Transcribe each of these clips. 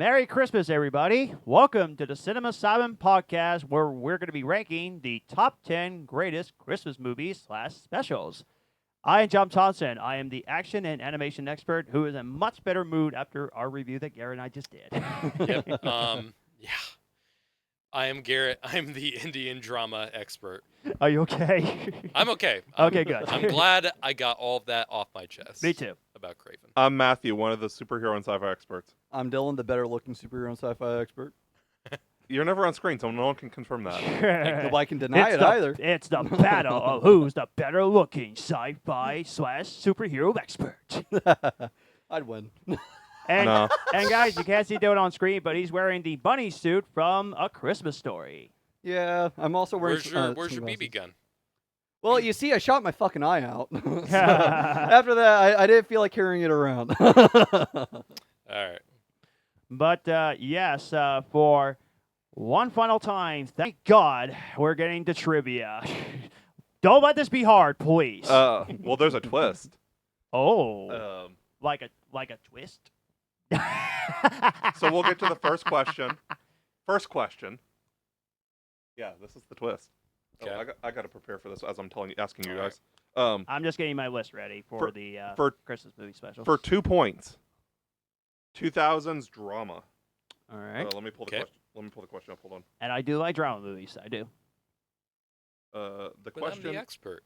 Merry Christmas, everybody. Welcome to the Cinema Asylum podcast, where we're going to be ranking the top 10 greatest Christmas movies / specials. I am John Thompson. I am the action and animation expert who is in a much better mood after our review that Garrett and I just did. Yep. Yeah. I am Garrett. I'm the Indian drama expert. Are you okay? I'm okay. Okay, good. I'm glad I got all of that off my chest. Me too. About Craven. I'm Matthew, one of the superhero and sci-fi experts. I'm Dyllan, the better-looking superhero and sci-fi expert. You're never on screen, so no one can confirm that. Nobody can deny it the, either. It's the battle of who's the better looking sci-fi / superhero expert. I'd win. And, No. and guys, you can't see Dylan on screen, but he's wearing the bunny suit from A Christmas Story. Yeah, I'm also wearing. Where's your BB sunglasses. gun? Well, you see, I shot my fucking eye out. So, after that, I didn't feel like carrying it around. All right. But yes, for one final time, thank God we're getting to trivia. Don't let this be hard, please. Well, there's a twist. Oh, like a twist. So we'll get to the first question. First question. Yeah, this is the twist. Okay. Oh, I got to prepare for this as I'm asking you All guys. I'm just getting my list ready for the for- Christmas movie special. For 2 points, 2000s drama. All right, Let me pull the Okay. question. Let me pull the question up. Hold and I do like drama movies. I do. on. The But I'm question. the expert.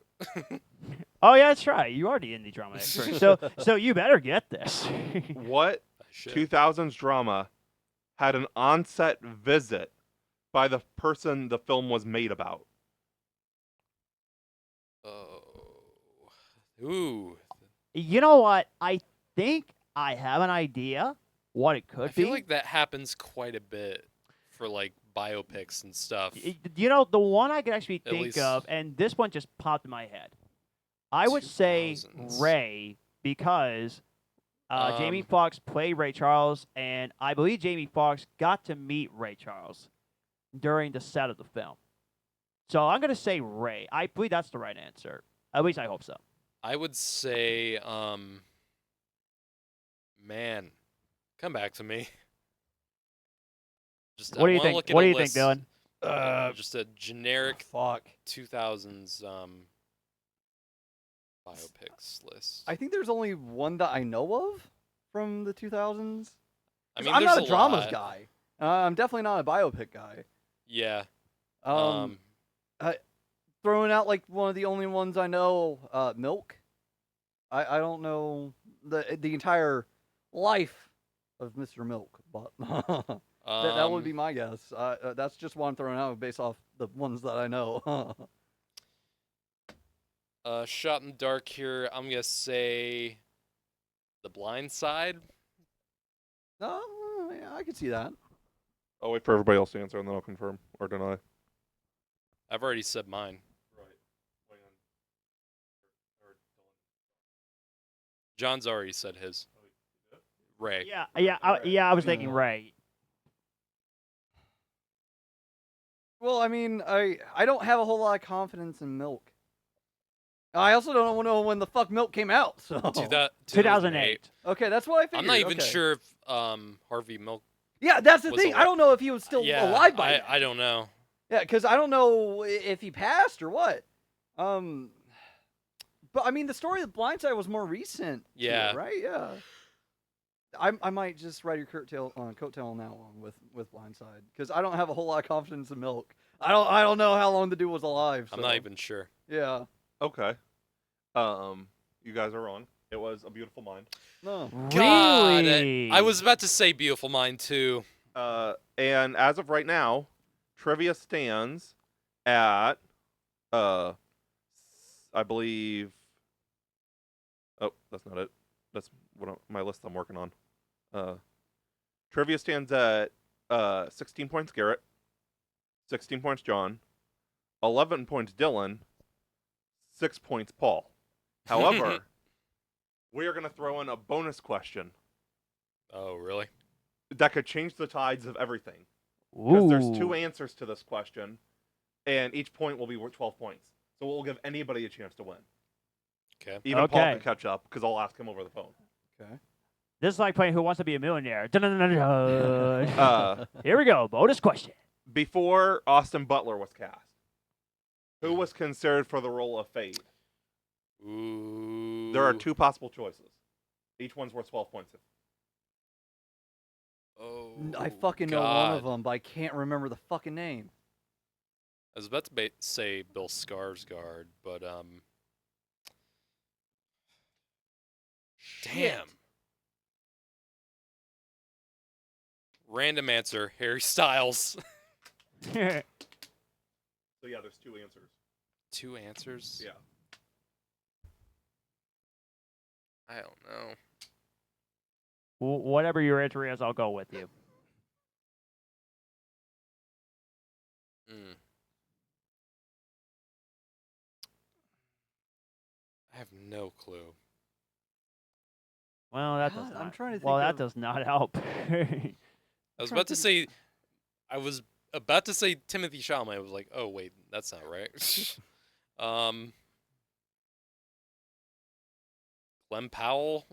Oh yeah, that's right. You are the indie drama expert, so you better get this. What I should. 2000s drama had an on-set visit by the person the film was made about? Oh. Ooh. You know what? I think I have an idea what it could I feel be. like that happens quite a bit for like biopics and stuff. You know, the one I could actually At think least- of, and this one just popped in my head. I would say 2000s. Ray because Jamie Um, Foxx played Ray Charles, and I believe Jamie Foxx got to meet Ray Charles during the set of the film. So I'm going to say Ray. I believe that's the right answer. At least I hope so. I would say, man, come back to me. Just What do you I wanna think? look at What a do you think, list. Dylan? Just a generic Fuck. 2000s biopics list. I think there's only one that I know of from the 2000s. I mean, I'm there's not a dramas lot. guy. I'm definitely not a biopic guy. Yeah. Throwing out like one of the only ones I know, Milk. I don't know the entire life of Mr. Milk, but that would be my guess. That's just one I'm throwing out based off the ones that I know. Shot in the dark here. I'm gonna say The Blind Side. Oh, yeah, I could see that. I'll wait for everybody else to answer, and then I'll confirm or deny. I've already said mine. John's already said his. Ray. I was thinking Ray. Well, I mean, I don't have a whole lot of confidence in Milk. I also don't know when the fuck Milk came out. So 2008. okay, that's what I figured. I'm not even okay. sure if Harvey Milk. Yeah, that's the was thing. alive. I don't know if he was still Yeah, alive by then. I don't know. Yeah, because I don't know if he passed or what. But I mean, the story of the Blind Side was more recent. to it, Yeah. right. Yeah. I might just ride your coattail on that one with Blind Side because I don't have a whole lot of confidence in Milk. I don't know how long the dude was alive. I'm so, not even sure. Yeah. Okay. You guys are wrong. It was A Beautiful Mind. No. God, Really? I was about to say Beautiful Mind too. And as of right now, trivia stands at, I believe. Oh, that's not it. That's my list I'm working on. Trivia stands at 16 points Garrett, 16 points John, 11 points Dylan, 6 points Paul. However, we are going to throw in a bonus question Oh, really? that could change the tides of everything. Because there's 2 Ooh. answers to this question, and each point will be worth 12 points. So we'll give anybody a chance to win. Okay. Even Paul Okay. can catch up, because I'll ask him over the phone. Okay. This is like playing Who Wants to Be a Millionaire. Dun-dun-dun-dun-dun. Uh, Here we go. Bonus question. before Austin Butler was cast, who was considered for the role of Fade? Ooh. There are 2 possible choices. Each one's worth 12 points. Oh, I fucking know one of God. them, but I can't remember the fucking name. I was about to say Bill Skarsgård, but damn. Random answer: Harry Styles. So yeah, there's 2 answers. 2 answers. Yeah. I don't know. Whatever your answer is, I'll go with you. Mm. I have no clue. Well, that God, does not. I'm trying to think well, that of- does not help. I was about to say. I was about to say Timothy Chalamet. I was like, oh wait, that's not right. Glenn Powell,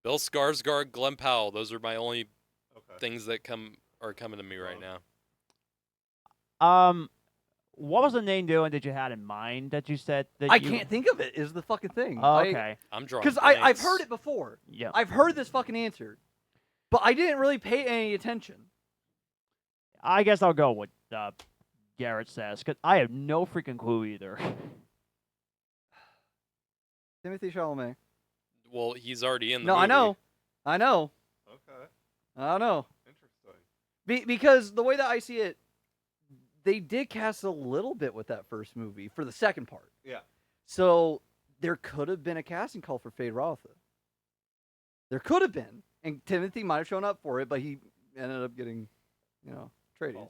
Bill Skarsgård, Glenn Powell. Those are my only Okay. things that are coming to me right now. What was the name doing that you had in mind that you said that I you... can't think of it. Is the fucking thing. Oh, okay. I'm drawing Because I've blanks. heard it before. Yeah. I've heard this fucking answer, but I didn't really pay any attention. I guess I'll go with Garrett says because I have no freaking clue either. Timothy Chalamet. Well, he's already in the No, movie. I know. Okay. I know. Interesting. Because the way that I see it, they did cast a little bit with that first movie for the second part. Yeah. So there could have been a casting call for Fade Rotha. There could have been, and Timothy might have shown up for it, but he ended up getting, tradies. Oh.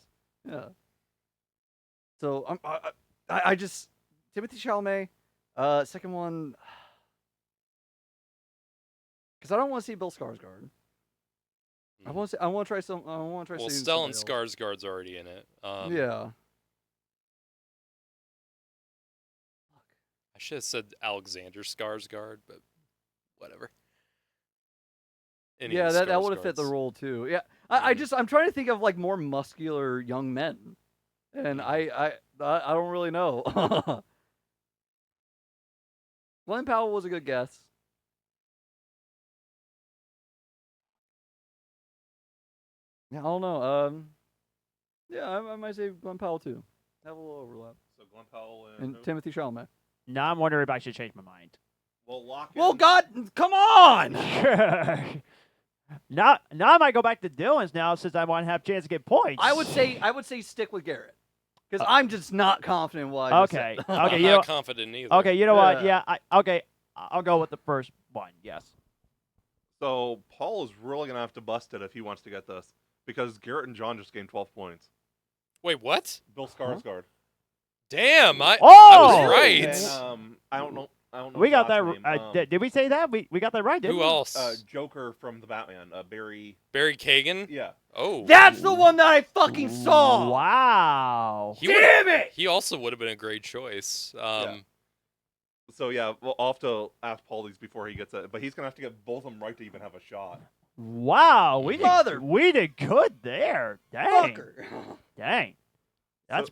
Yeah. So I just Timothy Chalamet. Second one, because I don't want to see Bill Skarsgård. I want to try some. I want to try. Well, seeing Stellan somebody else. Skarsgård's already in it. Yeah. I should have said Alexander Skarsgård, but whatever. Any Yeah, of the that would have fit the Skarsgårds. role too. Yeah, I'm trying to think of like more muscular young men, and I don't really know. Glenn Powell was a good guess. Yeah, I don't know. Yeah, I might say Glenn Powell too. Have a little overlap. So Glenn Powell And Timothy Chalamet. Now I'm wondering if I should change my mind. Well, lock in. Well, God, come on! now I might go back to Dyllan's now since I want to have a chance to get points. I would say stick with Garrett because I'm just not confident in what I just Okay. said. Okay. I'm You not know. confident either. Okay. You know what? Yeah. Yeah. Okay. I'll go with the first one. Yes. So Paul is really gonna have to bust it if he wants to get this because Garrett and John just gained 12 points. Wait, what? Bill Skarsgård. Damn, I Oh! was right. And, I don't know. We got that. Josh's name. Did we say that? We got that right, didn't Who we? else? Joker from the Batman. Barry. Barry Kagan? Yeah. Oh. That's the one that I fucking saw. Wow. Damn it! He also would have been a great choice. So yeah, I'll have to ask Paul these before he gets it, but he's gonna have to get both of them right to even have a shot. Wow. Mother- We did good there. Dang. Fucker. Dang. That's.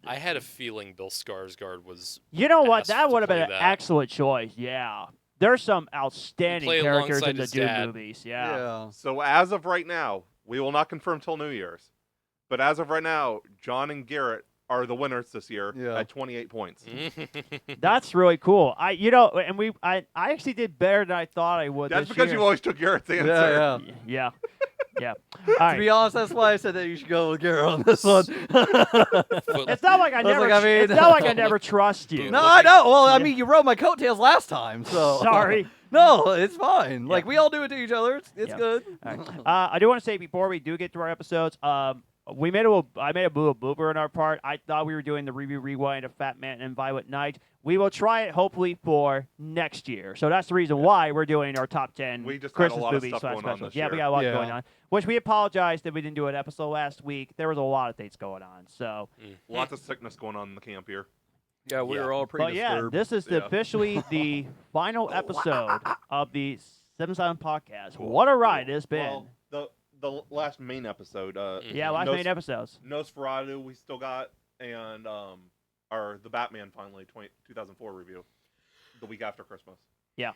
I had a feeling Bill Skarsgård was. You know what? asked That to would have been play an that. excellent choice. Yeah. There's some outstanding play characters alongside in the his Doom dad. movies. Yeah. Yeah. So as of right now, we will not confirm till New Year's, but as of right now, John and Garrett are the winners this year Yeah. at 28 points. That's really cool. I actually did better than I thought I would. That's this because year. you always took Garrett's answer. Yeah. Yeah. Yeah. All To right. be honest, that's why I said that you should go with Garrett on this one. It's not like I I was never. like, I mean- It's not like I never trust you. No, I know. Well, I mean, you rode my coattails last time, so Sorry. No, it's fine. Like Yeah. we all do it to each other. It's Yeah. good. All right. I do want to say before we do get to our episodes, I made a little blooper on our part. I thought we were doing the review rewind of Fat Man and Violet Night. We will try it hopefully for next year. So that's the reason why we're doing our top 10 We just had a Christmas lot of movies stuff going on specials. this Yeah, we year. got a lot Yeah. going on. Which we apologize that we didn't do an episode last week. There was a lot of things going on. So, Lots of sickness going on in the camp here. Yeah, we Yeah. were all pretty but yeah, disturbed. this is Yeah. officially the final episode of the Cinema Silent Podcast. What a ride it's been. Well, the last main episode. Yeah, last main episodes. Nosferatu we still got, and the Batman finally 2004 review, the week after Christmas. Yeah.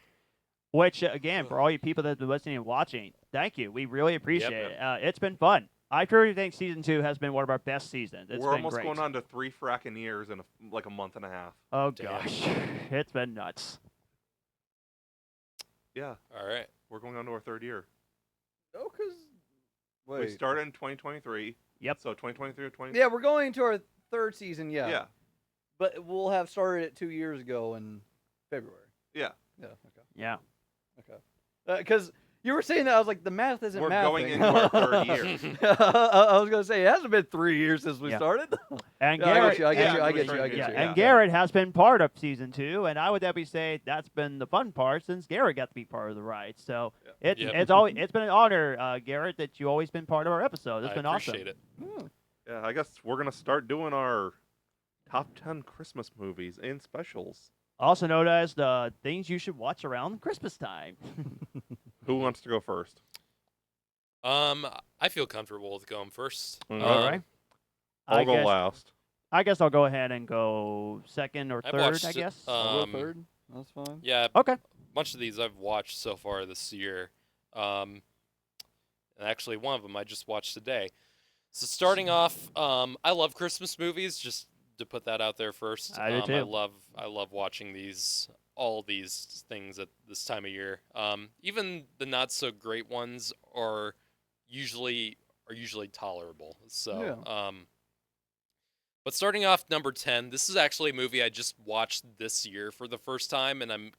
Which, again, for all you people that have been listening and watching, thank you. We really appreciate it. It's been fun. I truly think Season 2 has been one of our best seasons. It's We're been almost great. going on to 3 fracking years in like a month and a half. Oh, Damn. gosh. It's been nuts. Yeah, All right. we're going on to our 3rd year. Oh, because We started in 2023. Yep. So 2023 or 20. Yeah, we're going into our 3rd season. Yeah. Yeah. But we'll have started it 2 years ago in February. Yeah. Yeah. Okay. Yeah. Okay. Because you were saying that, I was like, the math isn't We're mathing. going into our 3rd year. I was going to say, it hasn't been 3 years since we Yeah. started. And Yeah, Garrett, I get yeah, you. I we get were you. I trying get to you. get and Garrett has been part of Season 2, and I would definitely say that's been the fun part since Garrett got to be part of the ride. So Yep. it's been an honor, Garrett, that you always been part of our episode. It's I been appreciate awesome. it. Yeah, I guess we're gonna start doing our top 10 Christmas movies and specials. Also known as the things you should watch around Christmas time. Who wants to go first? I feel comfortable with going first. Okay. All right. I'll go last. I guess I'll go ahead and go second or I've third, watched I it, guess. I'll go 3rd. That's fine. Yeah, Okay. a bunch of these I've watched so far this year. And actually, one of them I just watched today. So starting off, I love Christmas movies. Just to put that out there first. I do too. I love watching all these things at this time of year. Even the not so great ones are usually tolerable. So, but starting off number 10, this is actually a movie I just watched this year for the first time, and I'm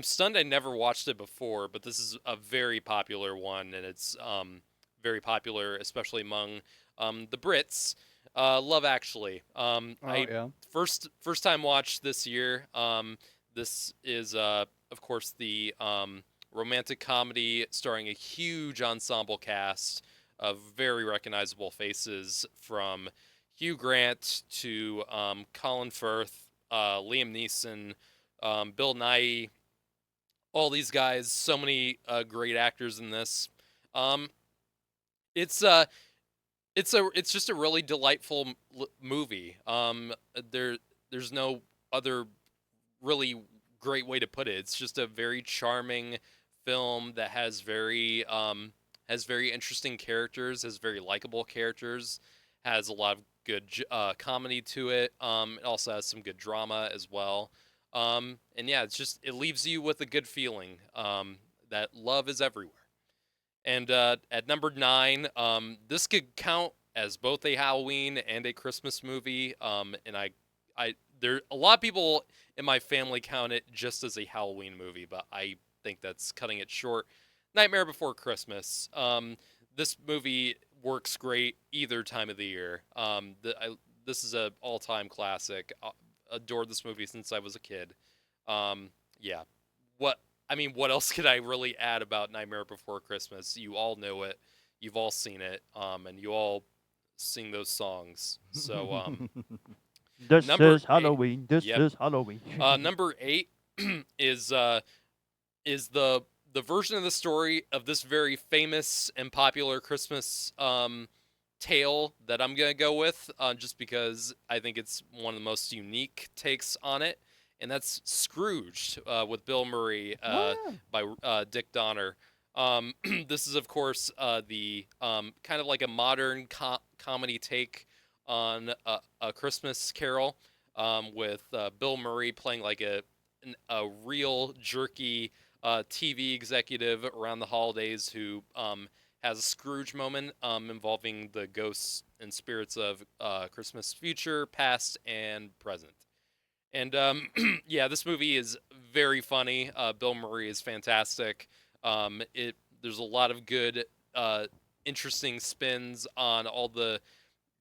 stunned I never watched it before, but this is a very popular one, and it's very popular, especially among the Brits. Love Actually. First time watch this year. This is of course the romantic comedy starring a huge ensemble cast of very recognizable faces, from Hugh Grant to Colin Firth, Liam Neeson, Bill Nighy. All these guys, so many great actors in this. It's just a really delightful movie. There's no other really great way to put it. It's just a very charming film that has very interesting characters, has very likable characters, has a lot of good comedy to it. It also has some good drama as well. And yeah, it leaves you with a good feeling that love is everywhere. And at number 9, this could count as both a Halloween and a Christmas movie. And there a lot of people in my family count it just as a Halloween movie, but I think that's cutting it short. Nightmare Before Christmas. This movie works great either time of the year. This is an all-time classic. Adored this movie since I was a kid. Yeah. What else could I really add about Nightmare Before Christmas? You all know it. You've all seen it. And you all sing those songs. So, This number is Halloween. This Yep. is Halloween. number 8 is the version of the story of this very famous and popular Christmas tale that I'm gonna go with, just because I think it's one of the most unique takes on it, and that's Scrooged with Bill Murray by Dick Donner. This is, of course, the kind of like a modern comedy take on a Christmas Carol, with Bill Murray playing like a real jerky TV executive around the holidays who has a Scrooge moment involving the ghosts and spirits of Christmas future, past, and present. And yeah, this movie is very funny. Bill Murray is fantastic. There's a lot of good, interesting spins on all the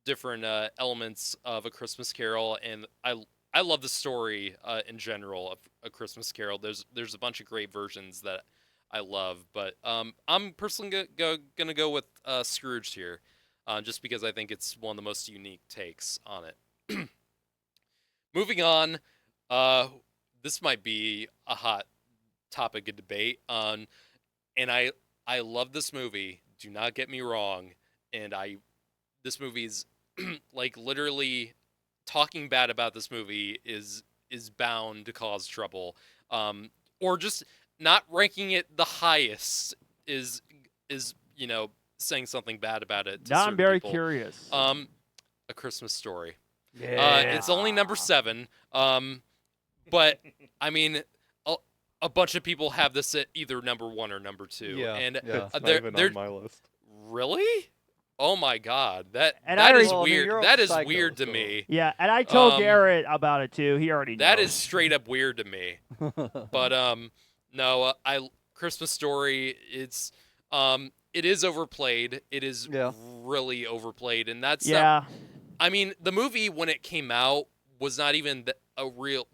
different elements of A Christmas Carol, and I love the story in general of A Christmas Carol. There's a bunch of great versions that I love, but I'm personally gonna go with Scrooge here, just because I think it's one of the most unique takes on it. Moving on, this might be a hot topic of debate. And I love this movie. Do not get me wrong. And this movie's like literally talking bad about this movie is bound to cause trouble. Or just not ranking it the highest is saying something bad about it to Now I'm certain very people. curious. A Christmas Story. Yeah. It's only number 7. But I mean, a bunch of people have this at either number 1 or number 2. Yeah, And yeah. It's not they're even on my list. really? Oh my God, that And I is already- Well, I mean, weird. you're a That is psycho, weird to so- me. Yeah, and I told Um, Garrett about it too. He already knows. That is straight up weird to me. But no, Christmas Story. It is overplayed. It is Yeah. really overplayed, and that's yeah. I mean, the movie when it came out was not even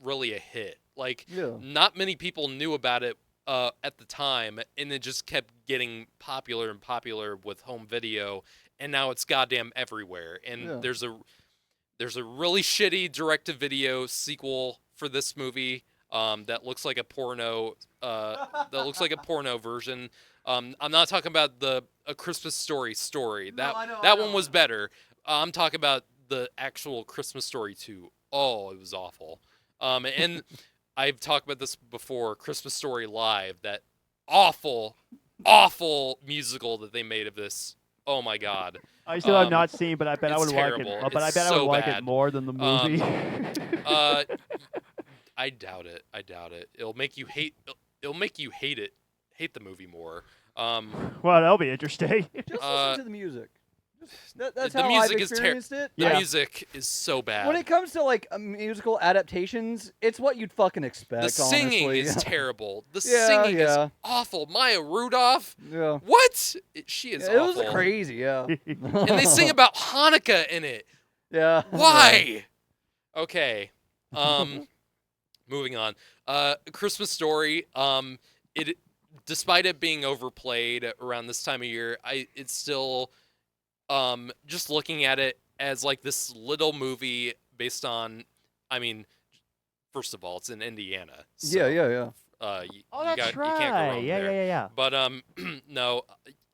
really a hit. Like, Yeah. not many people knew about it at the time, and it just kept getting popular and popular with home video, and now it's goddamn everywhere. And Yeah. there's a really shitty direct-to-video sequel for this movie that looks like a porno. That looks like a porno version. I'm not talking about A Christmas Story. No, I know, That one was better. I'm talking about the actual Christmas Story 2. Oh, it was awful. And I've talked about this before. Christmas Story Live. That awful musical that they made of this. Oh my God. I still have um, not seen, but I bet I it's would like terrible. it. But I It's bet I would so like bad. it more than the movie. I doubt it. It'll make you hate. It'll make you hate it. Hate the movie more. well, that'll be interesting. Just Uh, listen to the music. That's the how music I've is experienced it. The Yeah. music is so bad. When it comes to like musical adaptations, it's what you'd fucking expect. the singing honestly. is terrible. The Yeah, singing yeah. is awful. Maya Rudolph. Yeah. What? She is It was awful. crazy, yeah. And they sing about Hanukkah in it. Yeah. Why? Okay. Moving on. Christmas Story. It despite it being overplayed around this time of year, it's still just looking at it as like this little movie based on. I mean, first of all, it's in Indiana. So, Yeah. you, Oh, you that's got, you can't go right. wrong Yeah, there. yeah. But no,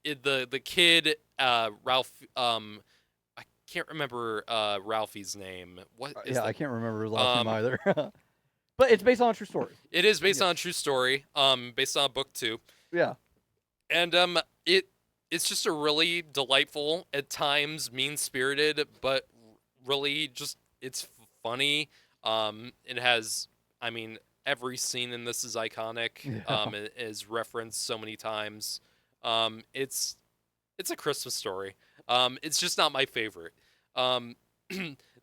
the kid Ralph I can't remember Ralphie's name. What is Yeah, the- I can't remember his last name Um, either. But it's based on a true story. It is based Yeah. on a true story. Based on a book too. Yeah. And it's just a really delightful, at times mean-spirited, but really just it's funny. It has, I mean, every scene in this is iconic. Yeah. It is referenced so many times. It's a Christmas Story. It's just not my favorite.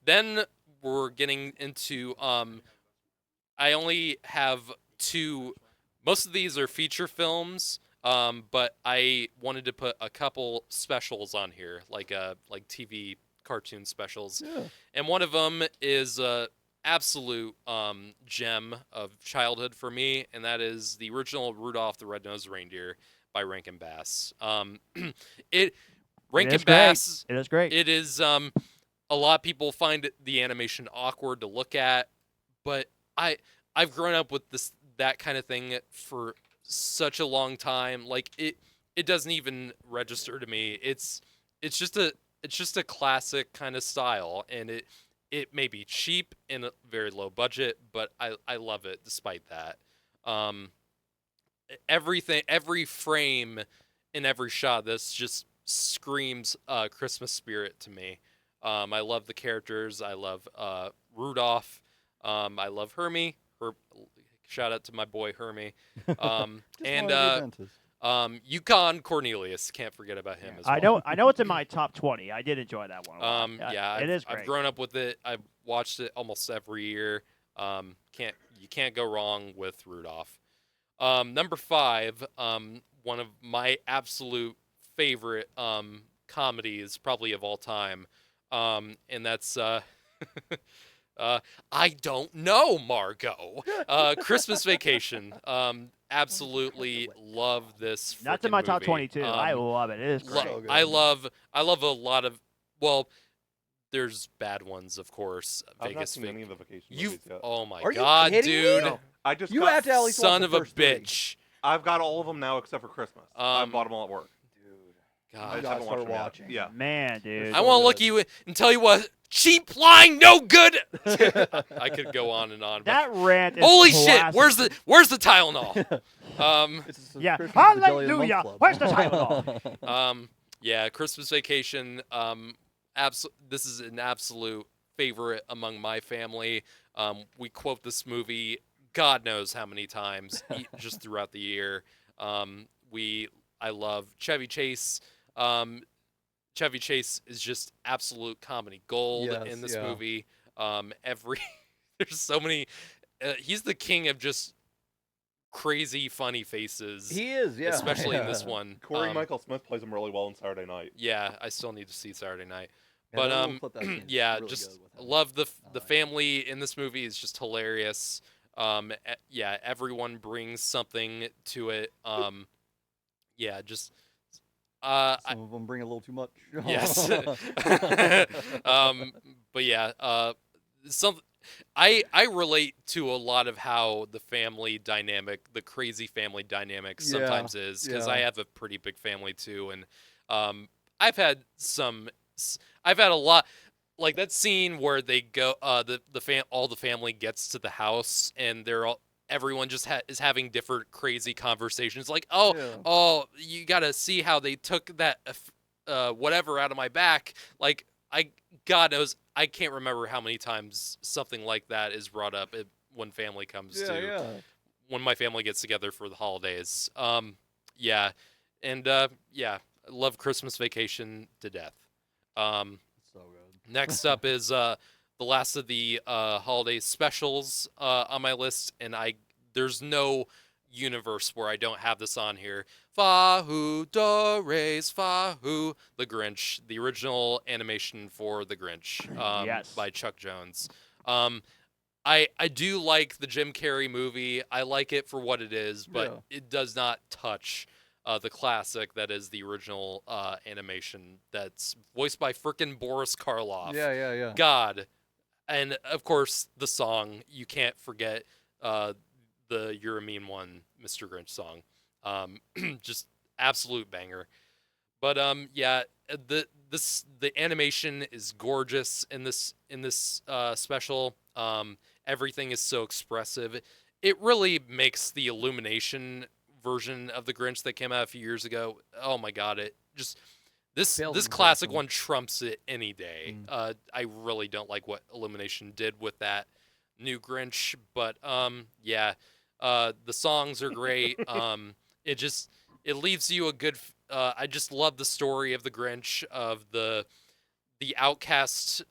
Then we're getting into I only have 2. Most of these are feature films. But I wanted to put a couple specials on here, like TV cartoon specials. Yeah. And one of them is a absolute gem of childhood for me, and that is the original Rudolph the Red-Nosed Reindeer by Rankin Bass. Rankin is great. Bass. It is great. It is a lot of people find the animation awkward to look at, but I've grown up with that kind of thing for such a long time. Like it doesn't even register to me. It's just a classic kind of style, and it may be cheap and a very low budget, but I love it despite that. Every frame in every shot of this just screams Christmas spirit to me. I love the characters. I love Rudolph. I love Hermie. Shout out to my boy Hermie. Just And one of the dentists. Yukon Cornelius. Can't forget about him as well. I know it's in my top 20. I did enjoy that one. A lot. Yeah, it is I've great. grown up with it. I've watched it almost every year. You can't go wrong with Rudolph. Number 5, one of my absolute favorite comedies, probably of all time, and that's I Don't Know, Margot. Christmas Vacation. Absolutely love this. That's in frickin' my top movie. 22. I love it. It is great. So good. I love a lot of, well, there's bad ones, of course. I've not Vegas seen any of the vacation You movies yet. oh my Are you god, kidding me? dude. No, I just You got, have to at least watch Son the of a first three. bitch. I've got all of them now except for Christmas. I Um, bought them all at work. Dude, I God. just gotta haven't start watched them yet. watching. Yeah. Man, dude. I so want to good. look you and tell you what, cheap flying, no good. I could go on and on. But That rant is holy shit! classic. Where's the Tylenol? It's a Yeah. subscription to the Dyllan Month Hallelujah. Club. Where's the Tylenol? Yeah, Christmas Vacation. This is an absolute favorite among my family. We quote this movie God knows how many times just throughout the year. I love Chevy Chase. Chevy Chase is just absolute comedy gold Yes, in this yeah. movie. There's so many. He's the king of just crazy funny faces. He is, yeah. Especially in this yeah. one. Corey Michael Smith plays him really well on Saturday Night. Yeah, I still need to see Saturday Night. Yeah, But that little clip that scene is yeah, really just good with him. love the I like it. family in this movie is just hilarious. Yeah, everyone brings something to it. Yeah, just Some of them bring a little too much. yes. But yeah, I relate to a lot of how the family dynamic, the crazy family dynamic Yeah, sometimes is, because I yeah. have a pretty big family too, and I've had a lot, like that scene where they go, all the family gets to the house and everyone just is having different crazy conversations, like Yeah. oh, you gotta see how they took that whatever out of my back, like God knows, I can't remember how many times something like that is brought up when family comes Yeah, to yeah. when my family gets together for the holidays. Yeah, and yeah, I love Christmas Vacation to death. So good. Next up is the last of the holiday specials on my list, and there's no universe where I don't have this on here. Fahu Dores Fahu, The Grinch, the original animation for The Grinch, Yes. by Chuck Jones. I do like the Jim Carrey movie. I like it for what it is, but it does not touch the classic that is the original animation that's voiced by frickin' Boris Karloff. Yeah, yeah, yeah. God. And of course, the song, you can't forget the You're a Mean One, Mr. Grinch song. Just absolute banger. But yeah, the animation is gorgeous in this special. Everything is so expressive. It really makes the Illumination version of the Grinch that came out a few years ago. Oh my god, it just this Pales in classic comparison. one trumps it any day. I really don't like what Illumination did with that new Grinch, but yeah, the songs are great. It leaves you a good. I just love the story of the Grinch, of the outcast,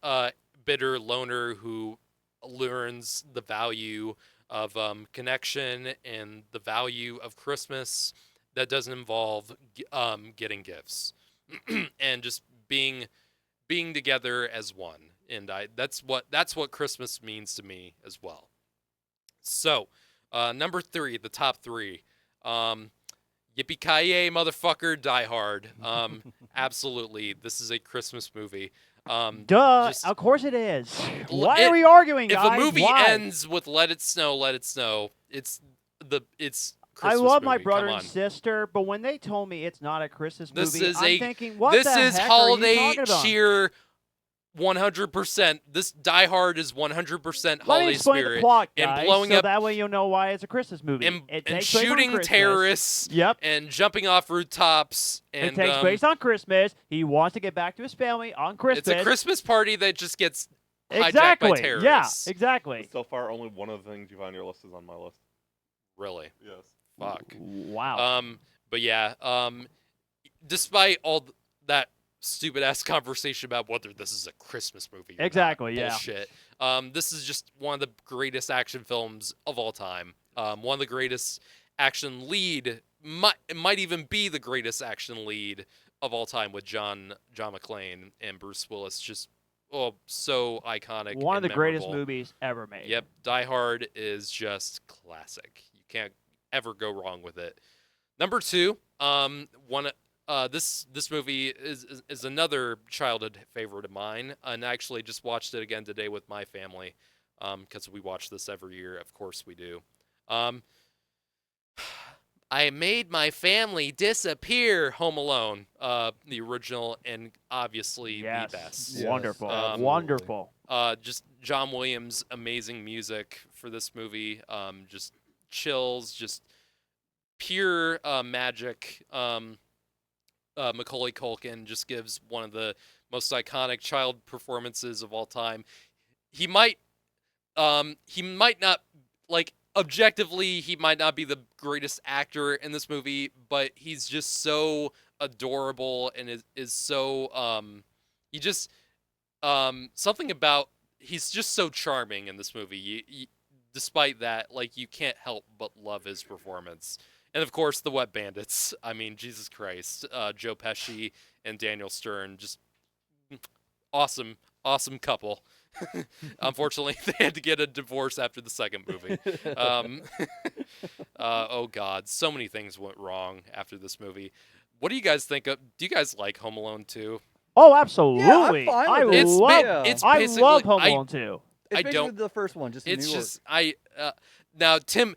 bitter loner who learns the value of connection and the value of Christmas that doesn't involve getting gifts and just being together as one. And that's what Christmas means to me as well. So, number 3, the top 3. Yippee-ki-yay, motherfucker, Die Hard. Absolutely, this is a Christmas movie. Duh. just- Of course it is. L- Why it- are we arguing, If guys? a movie Why? ends with "Let it snow, let it snow," it's Christmas I love my movie. brother Come and on. sister, but when they told me it's not a Christmas This movie, is I'm a- thinking, what This the is heck holiday are you talking about? cheer. 100%. This Die Hard is 100% Let me holiday explain spirit. the plot, and guys, blowing so up- that way you'll know why it's a Christmas movie. And, It and takes place on shooting Christmas. terrorists Yep. and jumping off rooftops. And It takes place on Christmas. He wants to get back to his family on Christmas. it's a Christmas party that just gets hijacked Exactly. by Yeah, terrorists. exactly. So far, only one of the things you've on your list is on my list. Really? Yes. Fuck. Wow. But yeah, despite all that stupid ass conversation about whether this is a Christmas movie or Exactly, not, yeah. bullshit. This is just one of the greatest action films of all time. One of the greatest action lead, might even be the greatest action lead of all time, with John McClane and Bruce Willis. Just so iconic. One of and the greatest memorable. movies ever made. Yep, Die Hard is just classic. You can't ever go wrong with it. Number 2, one this movie is another childhood favorite of mine, and I actually just watched it again today with my family, because we watch this every year. Of course we do. I made my family disappear. Home Alone, the original, and obviously Yes. the best. Yes, Wonderful. absolutely. Wonderful. Just John Williams' amazing music for this movie. Just chills, just pure magic. Macaulay Culkin just gives one of the most iconic child performances of all time. He might not, like, objectively, he might not be the greatest actor in this movie, but he's just so adorable and is so he just something about he's just so charming in this movie. Despite that, like, you can't help but love his performance. And of course, the Wet Bandits. I mean, Jesus Christ, Joe Pesci and Daniel Stern, just awesome couple. Unfortunately, they had to get a divorce after the second movie. Oh God, so many things went wrong after this movie. What do you guys think of? Do you guys like Home Alone 2? Oh, absolutely. fine I with it. love. It's I basically love Home Alone 2. It's I basically don't- the first one, just in It's New York. just now Tim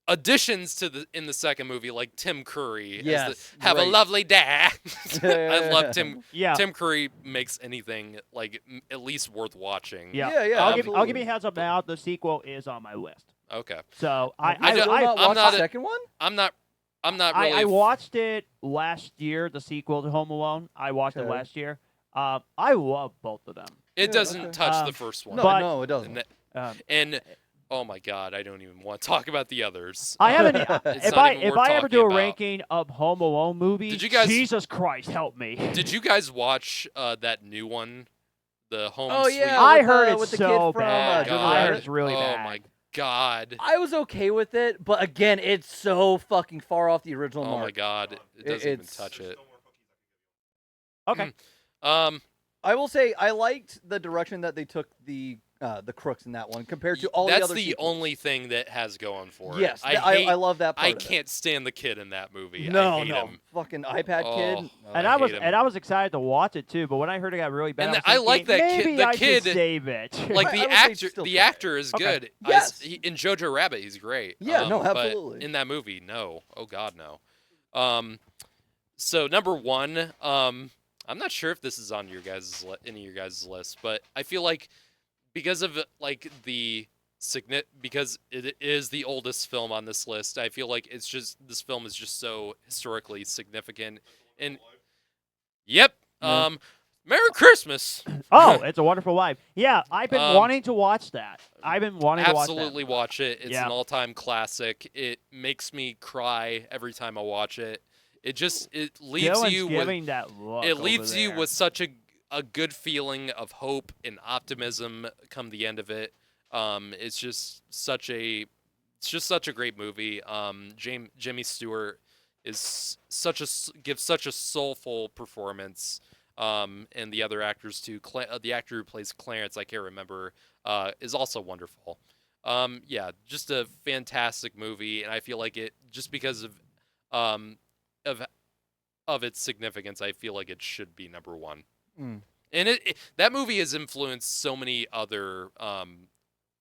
additions to in the second movie, like Tim Curry as Yes, have a great. lovely day. Yeah, I love Tim. Yeah. Tim Curry makes anything like at least worth watching. Yeah. Yeah, I'll give you absolutely. a heads up now. The sequel is on my list. Okay. So Have I you don't- still not I'm watched not the a- second one? I'm not really. I watched it last year. The sequel to Home Alone. I watched it Okay. last year. I love both of them. It Yeah, doesn't okay. touch the Um, first one. No, But- no, it and, doesn't. that- Um, and oh my God, I don't even want to talk about the others. I haven't. It's if not I even if worth I ever talking do a about. ranking of Home Alone movies, Did you guys- Jesus Christ, help me. Did you guys watch that new one, the Home Oh, Sweet? yeah. I with heard the- it's with the so kid from, bad. Jojo I heard Rabbit? it's really oh bad. my God. I was okay with it, but again, it's so fucking far off the original Oh mark. my God. It doesn't even it's- touch it. Okay. I will say I liked the direction that they took the crooks in that one compared to all the That's other the sequels. only thing that has going for it. Yes, I love that part I of it. can't stand the kid in that movie. No, I hate no, him. fucking iPad Oh. kid. And I I was hate him. and I was excited to watch it too, but when I heard it got really bad, And I, I was like thinking, that kid- maybe the I should kid- save it. Like I the would say actor, still the try it. actor is Okay. good. Yes. In Jojo Rabbit, he's great. Yeah, no, but absolutely. in that movie, no. Oh God, no. So number one, I'm not sure if this is on your guys' any of your guys' list, but I feel like because of like because it is the oldest film on this list, I feel like it's just this film is just so historically significant. And yep, Yeah. Merry Christmas. Oh, It's a Wonderful Life. Yeah, I've been Um, wanting to watch that. I've been wanting to watch that. Absolutely watch it. It's Yeah. an all-time classic. It makes me cry every time I watch it. It leaves Dylan's you with giving that look. it over leaves you there. with such a good feeling of hope and optimism come the end of it. It's just such a great movie. Jimmy Stewart is gives such a soulful performance. And the other actors too. The actor who plays Clarence, I can't remember, is also wonderful. Yeah, just a fantastic movie, and I feel like it just because of its significance, I feel like it should be number one. Mm. And that movie has influenced so many other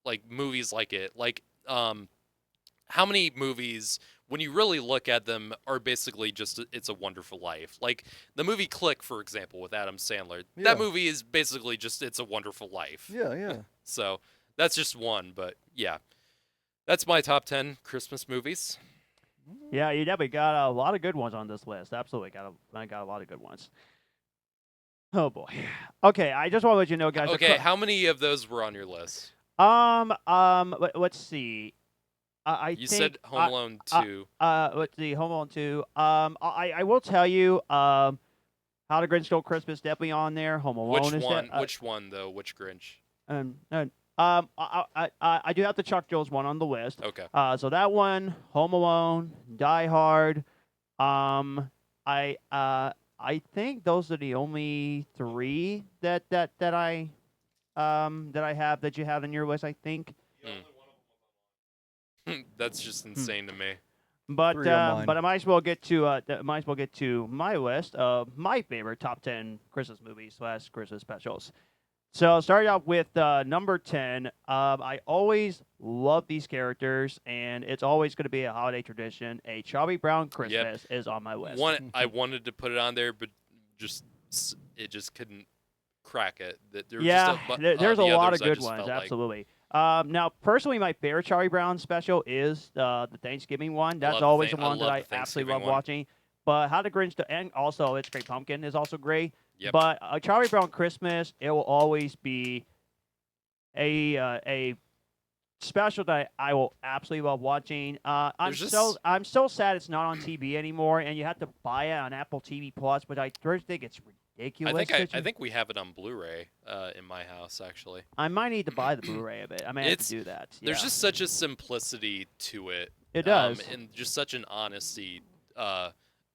like movies like it. Like how many movies, when you really look at them, are basically just It's a Wonderful Life. Like the movie Click, for example, with Adam Sandler. Yeah. That movie is basically just It's a Wonderful Life. Yeah, yeah. So that's just one, but yeah. That's my top 10 Christmas movies. Yeah, you definitely got a lot of good ones on this list. Absolutely, I got a lot of good ones. Oh boy. Okay, I just want to let you know, guys. the Okay, cr- how many of those were on your list? Let's see. I You think, said Home Alone 2. let's see, Home Alone 2. I will tell you, How to Grinch Stole Christmas definitely on there. Home Alone Which is one? that. Which one though? Which Grinch? I do have the Chuck Jones one on the list. Okay. So that one, Home Alone, Die Hard. I think those are the only three that I have that you have on your list. I think. That's just insane to me. But 3 on mine. but I might as well get to my list of my favorite top 10 Christmas movies / Christmas specials. So starting out with number 10, I always love these characters, and it's always going to be a holiday tradition. A Charlie Brown Christmas is on my list. I wanted to put it on there, but it just couldn't crack it. There were Yeah, there's a the lot others of I good just ones, felt like- absolutely. Now, personally, my favorite Charlie Brown special is the Thanksgiving one. That's love the always the Thank- I one that love I the absolutely Thanksgiving love one. watching. But How the Grinch, and also It's Great Pumpkin is also great. Yep. But Charlie Brown Christmas, it will always be a special that I will absolutely love watching. I'm so sad it's not on TV anymore, and you have to buy it on Apple TV Plus, but I first think it's ridiculous. I think we have it on Blu-ray in my house actually. I might need to buy the Blu-ray of it. I may have to do that. There's Yeah. just such a simplicity to it. It does. And just such an honesty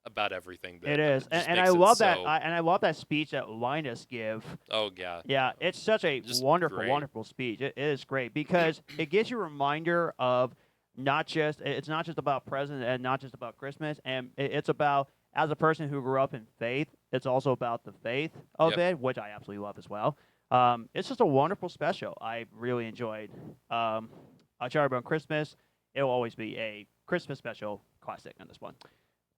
about everything. That It is, just and I makes it love that. so- And I love that speech that Linus give. oh yeah. Yeah, it's such a Just wonderful, great. wonderful speech. It is great because it gives you a reminder of it's not just about present and not just about Christmas, and it's about, as a person who grew up in faith, it's also about the faith of Yep. it, which I absolutely love as well. It's just a wonderful special. I really enjoyed A Charlie Brown Christmas. It will always be a Christmas special classic on this one.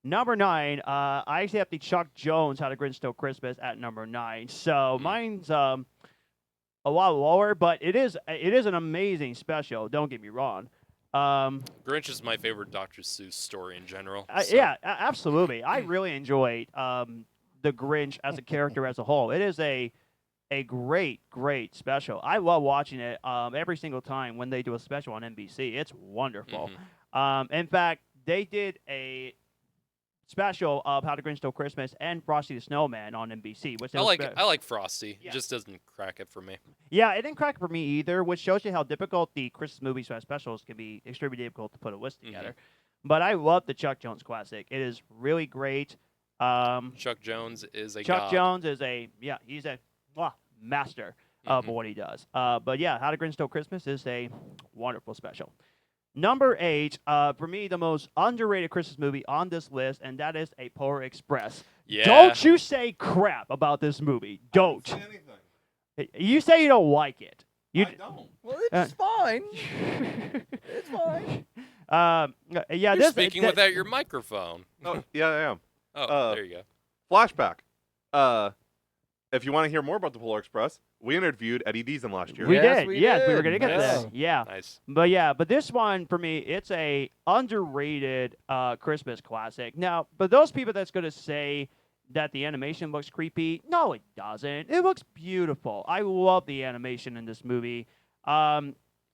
Number 9, I actually have the Chuck Jones How the Grinch Stole Christmas at number 9. So mine's a lot lower, but it is an amazing special. Don't get me wrong. Grinch is my favorite Dr. Seuss story in general. so- Yeah, absolutely. I really enjoyed the Grinch as a character as a whole. It is a great special. I love watching it every single time when they do a special on NBC. It's wonderful. In fact, they did a special of How the Grinch Stole Christmas and Frosty the Snowman on NBC, which I like Frosty. Yeah. It just doesn't crack it for me. Yeah, it didn't crack it for me either, which shows you how difficult the Christmas movies / specials can be. Extremely difficult to put a list together. But I love the Chuck Jones classic. It is really great. Chuck Jones is a Chuck god. Jones is he's a master of what he does. But yeah, How to Grinch Stole Christmas is a wonderful special. Number 8, for me, the most underrated Christmas movie on this list, and that is A Polar Express. Yeah. Don't you say crap about this movie. Don't. You say you don't like it. You I don't. Well, it's fine. It's fine. yeah, You're this speaking without your microphone. Oh, yeah, I am. Oh, there you go. Flashback. If you want to hear more about the Polar Express, we interviewed Eddie Deason last year. We Yes, did. we Yes, we were did. gonna get Nice. that. Yeah. Nice. But this one for me, it's a underrated Christmas classic. Now, but those people that's gonna say that the animation looks creepy, no, it doesn't. It looks beautiful. I love the animation in this movie.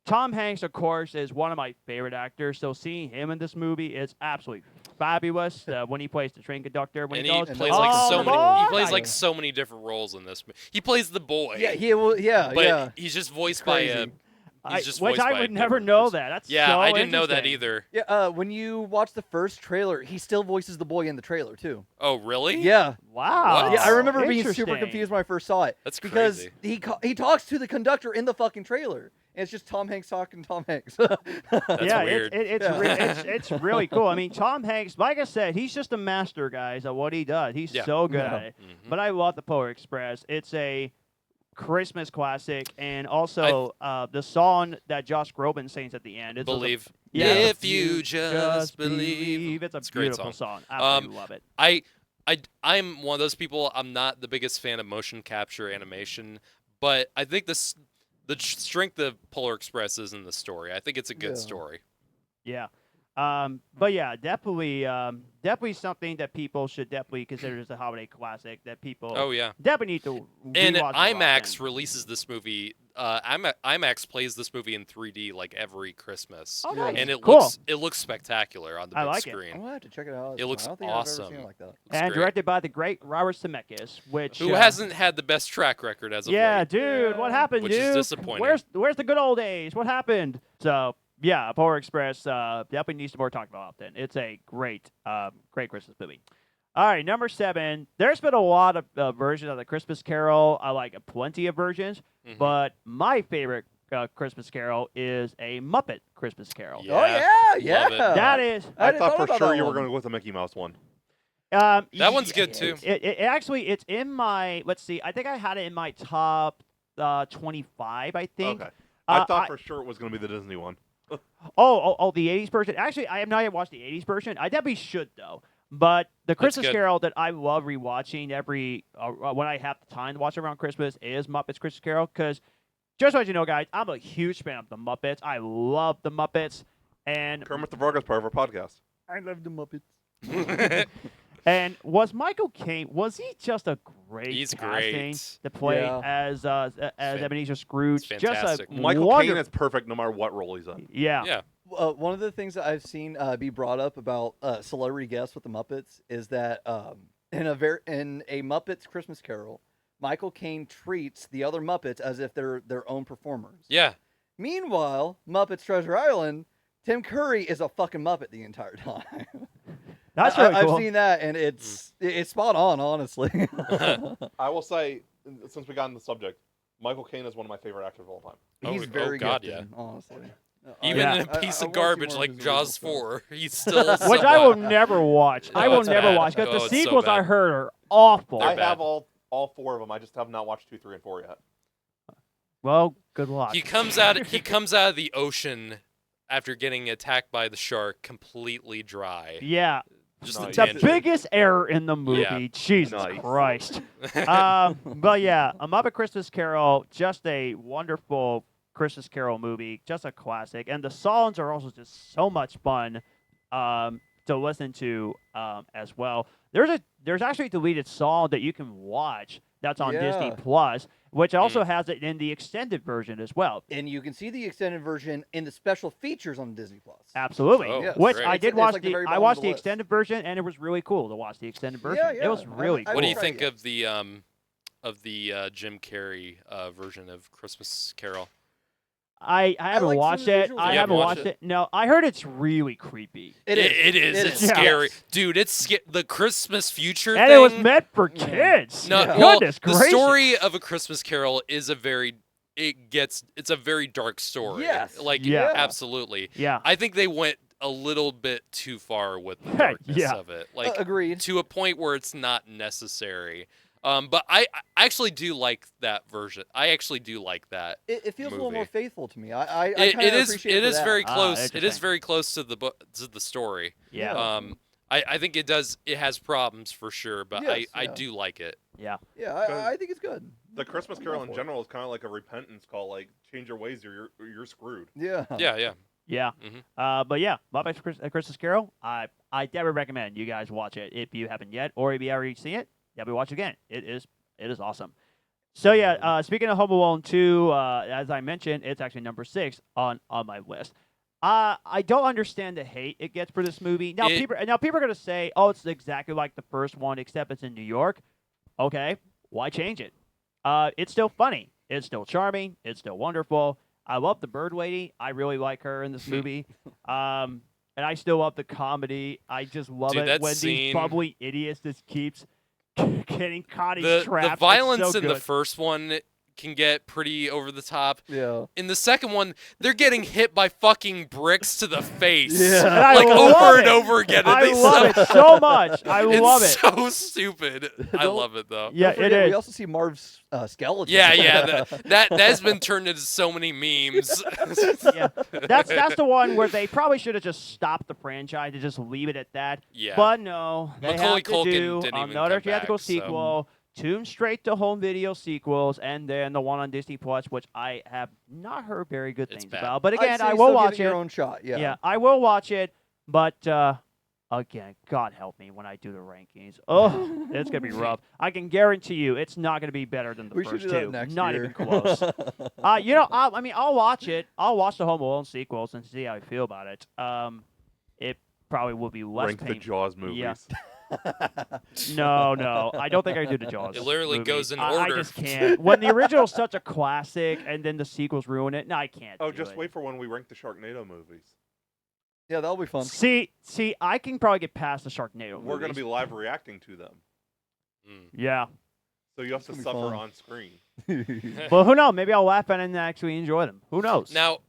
Tom Hanks, of course, is one of my favorite actors. So seeing him in this movie is absolutely fabulous. When he plays the train conductor, when And he he goes, plays "Oh, like so the many. boy!" He plays like so many different roles in this. He plays the boy. Yeah, but yeah. he's just voiced by a. Crazy. He's just which voiced I by a would never different know person. that. That's Yeah, so I didn't know that interesting. either. Yeah, when you watch the first trailer, he still voices the boy in the trailer too. Oh, really? Yeah, Wow. What? yeah. I remember being super Interesting. confused when I first saw it That's because crazy. he talks to the conductor in the fucking trailer, and it's just Tom Hanks talking to Tom Hanks. That's yeah, weird. It's, it's really cool. I mean, Tom Hanks, like I said, he's just a master, guys, at what he does. He's Yeah. so good Yeah. at it. Mhm. But I love the Polar Express. It's a Christmas classic, and also the song that Josh Groban sings at the end. It's Believe. Yeah. If you just believe. It's a It's a great beautiful song. song. Absolutely love it. I'm one of those people. I'm not the biggest fan of motion capture animation, but I think the strength of Polar Express is in the story. I think it's a good Yeah. story. Yeah. But yeah, definitely something that people should definitely consider as a holiday classic that people Oh yeah. definitely need to And rewatch IMAX often. releases this movie. IMAX plays this movie in 3D like every Christmas, Oh, Yeah. nice. and it Cool. looks spectacular on the I big like it. I'm screen. gonna have to check it out. It looks I don't think I've ever awesome. seen it like that. Looks And great. directed by the great Robert Zemeckis, which Who hasn't had the best track record as of yeah, late. dude, what happened, Which dude? is disappointing. Where's the good old days? What happened? So yeah, Polar Express definitely needs to be more talked about often. It's a great Christmas movie. All right, number 7. There's been a lot of versions of the Christmas Carol. I like plenty of versions, Mhm. but my favorite Christmas Carol is a Muppet Christmas Carol. Yeah. Oh yeah, love it. yeah. That is. I I didn't thought thought for about sure that you were one. going to go with the Mickey Mouse one. That one's good, too. It actually it's in my. Let's see. I think I had it in my top 25. I think. Okay. I Uh, thought I- for sure it was going to be the Disney one. Oh, the 80s version. Actually, I have not yet watched the 80s version. I definitely should though. But the Christmas good. Carol that I love rewatching every when I have the time to watch around Christmas is Muppets Christmas Carol because just so you know, guys, I'm a huge fan of the Muppets. I love the Muppets, and Kermit the Frog is part of our podcast. I love the Muppets. and was Michael Caine? Was he just a great He's casting great. to play Yeah. as fan- Ebenezer Scrooge? it's Just fantastic. a Michael wonderful. Caine is perfect no matter what role he's in. Yeah. Yeah. One of the things that I've seen be brought up about celebrity guests with the Muppets is that in a Muppets Christmas Carol, Michael Caine treats the other Muppets as if they're their own performers. Yeah. Meanwhile, Muppets Treasure Island, Tim Curry is a fucking Muppet the entire time. That's really cool. I've seen that, and it's spot on, honestly. I will say, since we got on the subject, Michael Caine is one of my favorite actors of all time. He's Oh, very God, gifted, honestly. Even Yeah. in a piece I of wanna see garbage more of like his Jaws original stuff. 4, he's still Which I will somewhat- never watch. I No, will it's never bad. watch because Oh, the it's so sequels I bad. heard are awful. They're I bad. have all 4 of them. I just have not watched 2, 3, and 4 yet. Well, good luck. He comes out of the ocean after getting attacked by the shark completely dry. Yeah, Just Nice. the the tangent. biggest error in the movie. Yeah. Jesus Nice. Christ. But yeah, A Muppet Christmas Carol, just a wonderful Christmas Carol movie, just a classic, and the songs are also just so much fun to listen to as well. There's actually a deleted song that you can watch that's on Disney Yeah. Plus, which also has it in the extended version as well. And you can see the extended version in the special features on Disney Plus. Absolutely. Oh, Yes. Which great. I It's- did it's watch like the very I bottom of watched the the list. extended version, and it was really cool to watch the extended version. Yeah, It was yeah. really I What do cool. you tried think it. of the Jim Carrey version of Christmas Carol? I haven't like some of watched the it. visuals. I You haven't haven't watched watched it. No, I heard it's really creepy. It is. It's is. scary, Yes. dude. It's the Christmas future And thing. it was meant for kids. No, Yeah. well, Goodness the gracious. story of A Christmas Carol is it's a very dark story. Yes. Like Yeah. absolutely. Yeah. I think they went a little bit too far with the Heck, darkness yeah. of it. Like Agreed. to a point where it's not necessary. But I actually do like that version. I actually do like that. It feels a little movie. more faithful to me. I It kinda is appreciate it for is that. very Ah, close. It is interesting. very close to the story. Yeah. I think it has problems for sure, but Yes, I yeah. do like it. Yeah. Yeah, I think it's good. The Christmas I'm Carol down in for it. general is kind of like a repentance call. Like, change your ways or you're screwed. Yeah. Yeah. Yeah. Mhm. But yeah, Muppets Christmas Carol. I definitely recommend you guys watch it if you haven't yet, or if you already seen it, definitely watch it again. It is awesome. So yeah, speaking of Home Alone 2, as I mentioned, it's actually number 6 on my list. I don't understand the hate it gets for this movie. Now people are gonna say, oh, it's exactly like the first one, except it's in New York. Okay, why change it? It's still funny. It's still charming. It's still wonderful. I love the bird lady. I really like her in this movie. And I still love the comedy. I just love Dude, it that when scene- these bubbly idiots just keeps getting caught in The traps. It's violence so in the good. first one can get pretty over the top. Yeah. In the second one, they're getting hit by fucking bricks to the face. Yeah. And I Like love over it. and over again. and I they love so- it so much. I It's love it. so stupid. I Don't- love it though. Yeah, Don't it forget, is. We also see Marv's skeleton. Yeah. That's been turned into so many memes. Yeah, that's the one where they probably should have just stopped the franchise and just leave it at that. Yeah. But no, they Macaulay have to Culkin do didn't even another come theatrical back, so- sequel, two straight to home video sequels, and then the one on Disney Plus, which I have not heard very good It's things bad. about. But I'd again, say I will still give watch it your it. own shot. Yeah. I will watch it. But again, God help me when I do the rankings. Oh, it's gonna be rough. I can guarantee you, it's not gonna be better than the We should first do that two. next Not year. even close. I'll watch it. I'll watch the Home Alone sequels and see how I feel about it. It probably will be less Rank the painful. Jaws movies. Yeah. No, I don't think I can do the Jaws. It literally movie. goes in I order. just can't. When the original's such a classic, and then the sequels ruin it. No, I can't. Oh, do just it. wait for when we rank the Sharknado movies. Yeah, that'll be fun. See, I can probably get past the Sharknado. We're going to movies. be live reacting to them. Mm. Yeah. So you have to It's gonna suffer be fun. on screen. Well, who knows? Maybe I'll laugh at it and actually enjoy them. Who knows? Now,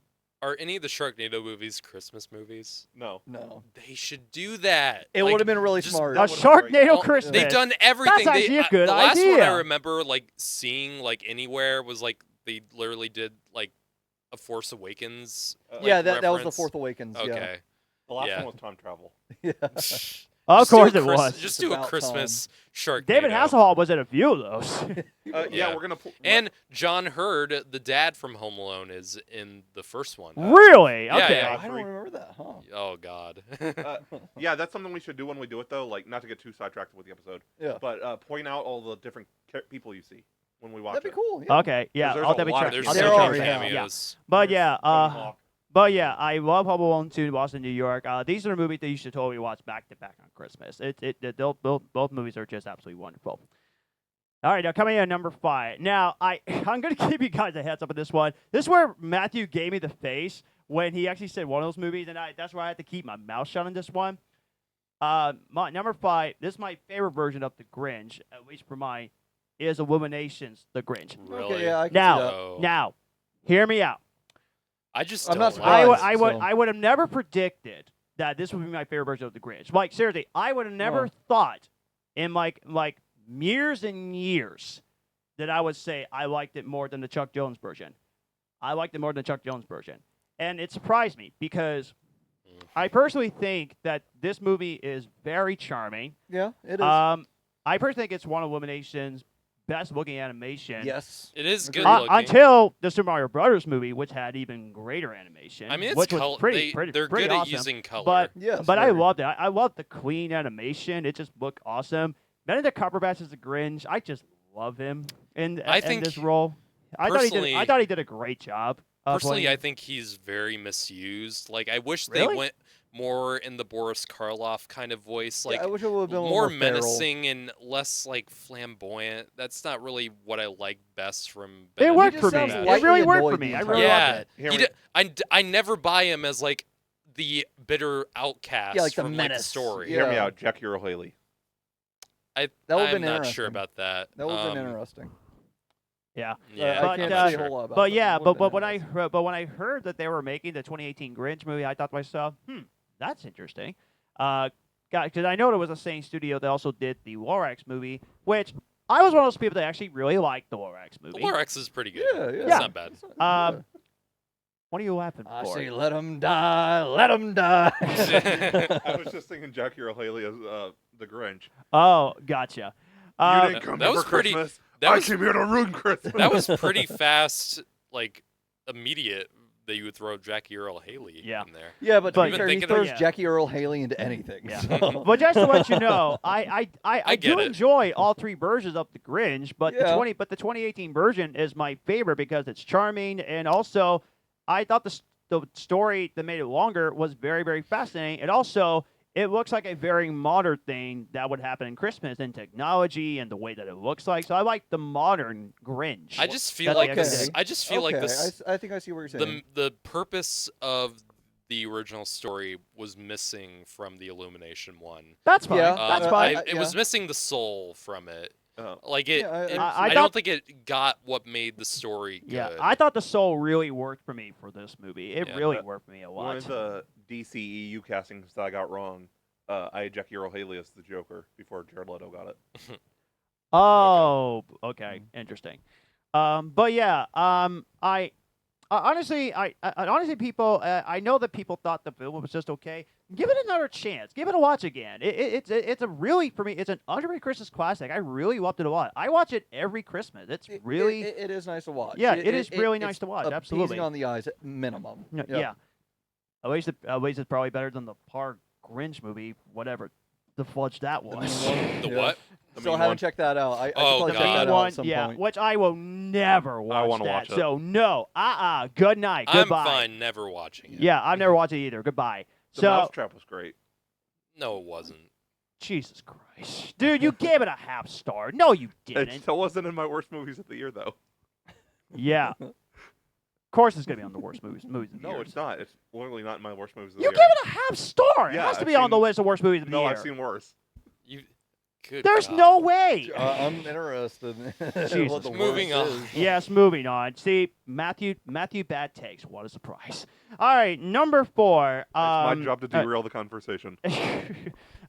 are any of the Sharknado movies Christmas movies? No. No. They should do that. It Like, would have been really just- smart. a That would've been great. Sharknado Well, Christmas. They've done everything. That's actually a good the last one I idea. remember like seeing like anywhere was like they literally did like a Force Awakens. Yeah, like, that was the reference. Force Awakens. Okay. The last Yeah. one was time travel. Yeah. Of Just do course a it was. Just It's do a about Christmas Sharknado. David Hasselhoff was in a few of those. Yeah, Yeah. we're gonna. And John Hurd, the dad from Home Alone, is in the first one. Really? Yeah, Okay. yeah. I don't remember that, huh? Oh God. Yeah, that's something we should do when we do it, though. Like, not to get too sidetracked with the episode, Yeah. but point out all the different people you see when we watch That'd be it. cool. Yeah. Okay. Yeah. there's I'll a definitely lot try. of There's I'll so There definitely many are, try. yeah. cameos. But There's yeah. Tony Hawk. But yeah, I love Home Alone 2, Boston, New York. These are the movies that you should totally watch back to back on Christmas. Both movies are just absolutely wonderful. All right, now coming in at number 5. Now I'm gonna give you guys a heads up on this one. This is where Matthew gave me the face when he actually said one of those movies, and that's why I had to keep my mouth shut on this one. My number 5. This is my favorite version of the Grinch, at least for mine, is Illuminations, the Grinch. Really? Okay, yeah, I can Now- see that. Oh. Now, hear me out. I just I'm don't not like surprised. I would have never predicted that this would be my favorite version of the Grinch. Like seriously, I would have never Oh. thought in like years and years that I would say I liked it more than the Chuck Jones version. I liked it more than the Chuck Jones version, and it surprised me because I personally think that this movie is very charming. Yeah, it is. I personally think it's one of Illumination's best looking animation. yes. It is Agreed. good looking. Until the Super Mario Brothers movie, which had even greater animation. I mean, it's which was color. pretty, They're pretty good at awesome. using color. But Yes. but I very. loved it. I loved the clean animation. It just looked awesome. Benedict Cumberbatch is the Grinch. I just love him in think this role. I personally- thought he did a great job. Personally, I playing- think he's very misused. Like, I wish Really? they went more in the Boris Karloff kind of voice, like I wish it would have been a little more more feral. menacing and less like flamboyant. That's not really what I like best from. it Benedict worked just for me. sounds Cumberbatch. It lightly really worked for annoyed me. the I entire really Yeah. loved it. Hear He me- I never buy him as like the bitter outcast. Yeah, like the from, menace. the story. Yeah. Hear me out, Jackie Earl Haley. I That would've I'm been not interesting. sure about that. That would have been interesting. Yeah. Yeah, But, I can't uh, I'm say not a sure. whole lot about But that. yeah, It would've but been when interesting. I heard that they were making the 2018 Grinch movie, I thought to myself, that's interesting. Because I know there was a same studio that also did the Lorax movie, which I was one of those people that actually really liked the Lorax The movie. Lorax is pretty good. Yeah, yeah. It's Yeah. not bad. What are you laughing I for? say, let him die, let him die. I was just thinking Jackie Earl Haley as the Grinch. Oh, gotcha. You didn't come that here was for pretty- Christmas. that I was- came here to ruin Christmas. That was pretty fast, like immediate that you would throw Jackie Earl Haley Yeah. in there. Yeah, but to But- be Even fair, he thinking of- throws Yeah. Jackie Earl Haley into anything. Yeah. So. But just to let you know, I I do get it. enjoy all three versions of the Grinch, but Yeah. the 2018 version is my favorite because it's charming, and also I thought the story that made it longer was very, very fascinating. And also, it looks like a very modern thing that would happen in Christmas and technology and the way that it looks like. So I like the modern Grinch. I just feel That's like the this. idea. I just feel like Okay, this. I think I see what you're saying. The purpose of the original story was missing from the Illumination one. That's fine. Yeah, That's I- fine. It was missing the soul from it. Oh. Like it. Yeah, I I thought- don't think it got what made the story good. Yeah, I thought the soul really worked for me for this movie. It Yeah. really worked for me a lot. One of the DCEU castings that I got wrong. I had Jackie Earl Haley as the Joker before Jared Leto got it. Oh, okay, interesting. But yeah, honestly, people, I know that people thought the film was just okay. Give it another chance. Give it a watch again. It's a really, for me, it's an underrated Christmas classic. I really loved it a lot. I watch it every Christmas. It's really, it is nice to watch. Yeah, it is really nice it's to watch, appeasing absolutely. on the eyes, at minimum. yeah. At least it's probably better than the Park Grinch movie, whatever the fudge that The was. mean one. The Yeah. what? The Still mean haven't one. checked that out. I should Oh, probably The God. check main that out one, at some yeah, point. which I will never watch. wanna that. watch it. So no, good night, I'm goodbye. fine never watching it. Yeah, I've never watched it either. Goodbye. The So Mousetrap was great. No, it wasn't. Jesus Christ, dude, you gave it a half star. No, you It didn't. still wasn't in my worst movies of the year, though. Yeah. Of course, it's gonna be on the worst movies of the No, year. it's not. It's literally not in my worst movies of the You year. gave it a half star. It Yeah, has to I've be on the seen- list of worst movies of the No, year. I've seen worse. You Good There's God. no way. I'm interested in Jesus. what the Moving worst on. is. Yes, moving on. See, Matthew, bad takes. What a surprise. All right, number 4. It's my job to derail the conversation.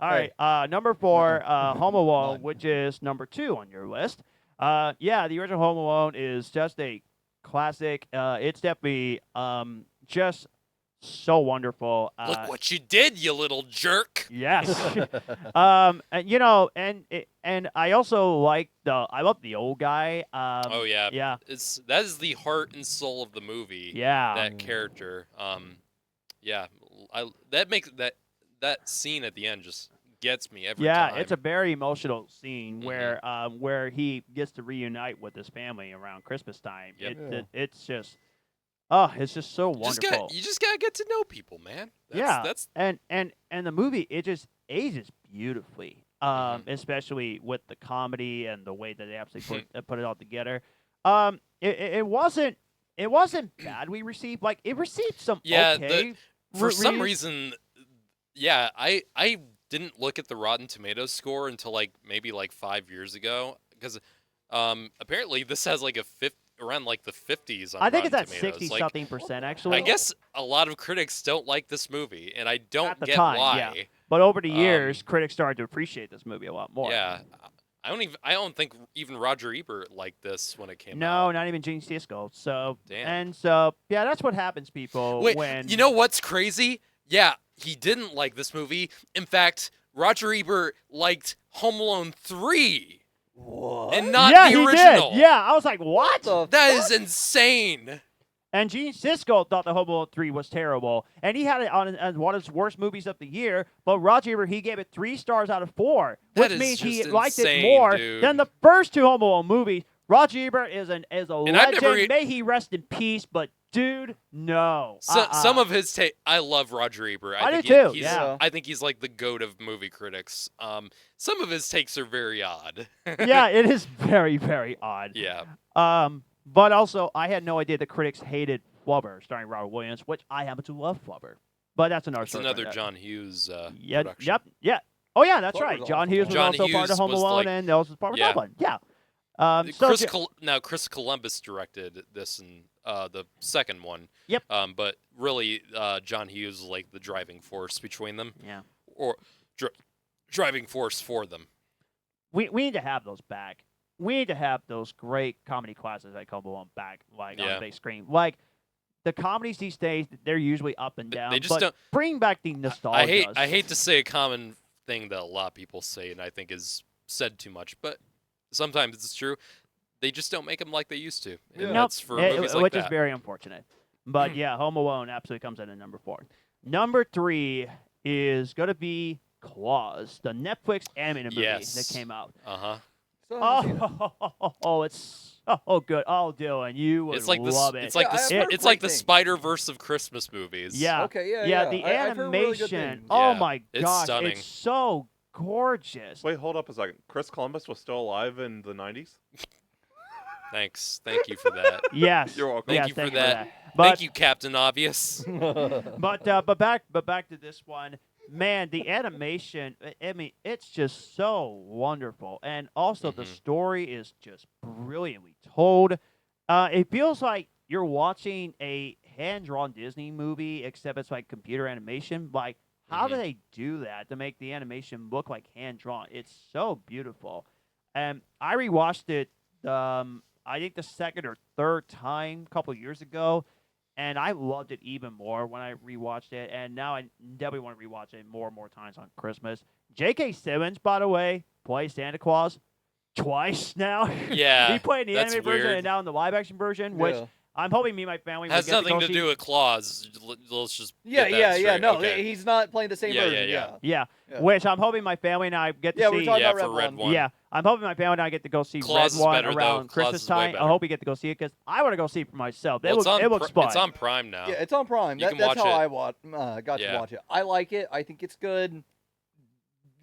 All right, number 4, Home Alone, None. which is number 2 on your list. Yeah, the original Home Alone is just a classic. It's definitely just so wonderful. Look what you did, you little jerk. Yes. And, you know, and I also I love the old guy. Oh yeah. Yeah. That is the heart and soul of the movie. Yeah. That character. Yeah. That scene at the end just gets me every Yeah, time. it's a very emotional scene Mhm. where he gets to reunite with his family around Christmas time. Yep. It's just it's just so wonderful. You just gotta get to know people, man. Yeah. That's and the movie, it just ages beautifully. Mhm. Especially with the comedy and the way that they absolutely put it all together. It wasn't badly received. Like, it received some Yeah, okay. for some reviews. reason. Yeah, I didn't look at the Rotten Tomatoes score until maybe 5 years ago, because apparently this has around the 50s on I think it's Rotten at Tomatoes. 60 something percent actually. I guess a lot of critics don't like this movie, and I don't At the get time, why. yeah. But over the years, Um, critics started to appreciate this movie a lot more. Yeah, I don't think even Roger Ebert liked this when it came No, out. not even Gene Siskel. So Damn. and so yeah, that's what happens, people. Wait, when you know what's crazy? Yeah, he didn't like this movie. In fact, Roger Ebert liked Home Alone 3 What? and not yeah, the he original. did. Yeah, I was like, what? the That fuck? is insane. And Gene Siskel thought the Home Alone 3 was terrible, and he had it on as one of his worst movies of the year. But Roger Ebert, he gave it 3 stars out of 4, That which is means he just liked it insane, more dude. than the first 2 Home Alone movies. Roger Ebert is a I've legend. never May he rest in peace. But dude, no. Some of his I love Roger Ebert. I do think too, He's, yeah. I think he's like the goat of movie critics. Some of his takes are very odd. Yeah, it is very, very odd. Yeah. But also, I had no idea the critics hated Flubber, starring Robert Williams, which I happen to love Flubber. But that's another It's story. another right there. John Hughes Yeah, production. yep, yeah. Oh yeah, that's Flubber's right. John Hughes was John also part of Hughes Home was Alone, like- and Ellis was part of yeah. Dublin. Yeah. Chris Columbus directed this in the second one. Yep. But really, John Hughes was like the driving force between them, Yeah. or driving force for them. We need to have those back. We need to have those great comedy classes like Home Alone back, on Yeah. the big screen. Like, the comedies these days, they're usually up and down. They just but don't. bring back the nostalgia. I hate to say a common thing that a lot of people say, and I think is said too much, but sometimes it's true. They just don't make them like they used to. And Yeah. that's for movies like which that. is very unfortunate. But yeah, Home Alone absolutely comes in at number 4. Number 3 is going to be Claws, the Netflix animated movie Yes. that came out. Uh-huh. So I haven't seen it. It's so good. Oh, Dylan, you would It's like this. love it. It's like Yeah, the. I've sp- heard it's like great the things. Spider-Verse of Christmas movies. Yeah. Okay, yeah. The I've heard really good animation. things. Oh Yeah, my it's gosh, stunning. it's so gorgeous. Wait, hold up a second. Chris Columbus was still alive in the 90s? Thanks. Thank you for that. Yes. You're welcome. Yes, Thank you for thank that. But Thank you, Captain Obvious. but back to this one. Man, the animation, I mean, it's just so wonderful. And also the Mhm. story is just brilliantly told. It feels like you're watching a hand-drawn Disney movie, except it's like computer animation. Like, how do Mhm. they do that to make the animation look like hand-drawn? It's so beautiful. And I rewatched it, I think the second or third time a couple years ago. And I loved it even more when I rewatched it, and now I definitely want to rewatch it more and more times on Christmas. J.K. Simmons, by the way, plays Santa Claus twice now. Yeah, he played in the that's animated version weird. and now in the live-action version, which Yeah. I'm hoping me and my family will Has get to nothing go to see. do with Claus. Let's just Yeah, get that yeah. straight. No, Okay. he's not playing the same Yeah, version. yeah. Yeah, Yeah. which I'm hoping my family and I get to Yeah, see. we're talking Yeah, about for Red Red One. One. Yeah, I'm hoping my family and I get to go see Claus is Red One better, though. around Claus Christmas is way time. I better. hope we get to go see it because I want to go see it for myself. Well, It looks fun. It's on Prime now. Yeah, it's on Prime. You can That's watch how it. I got Yeah. to watch it. I like it. I think it's good.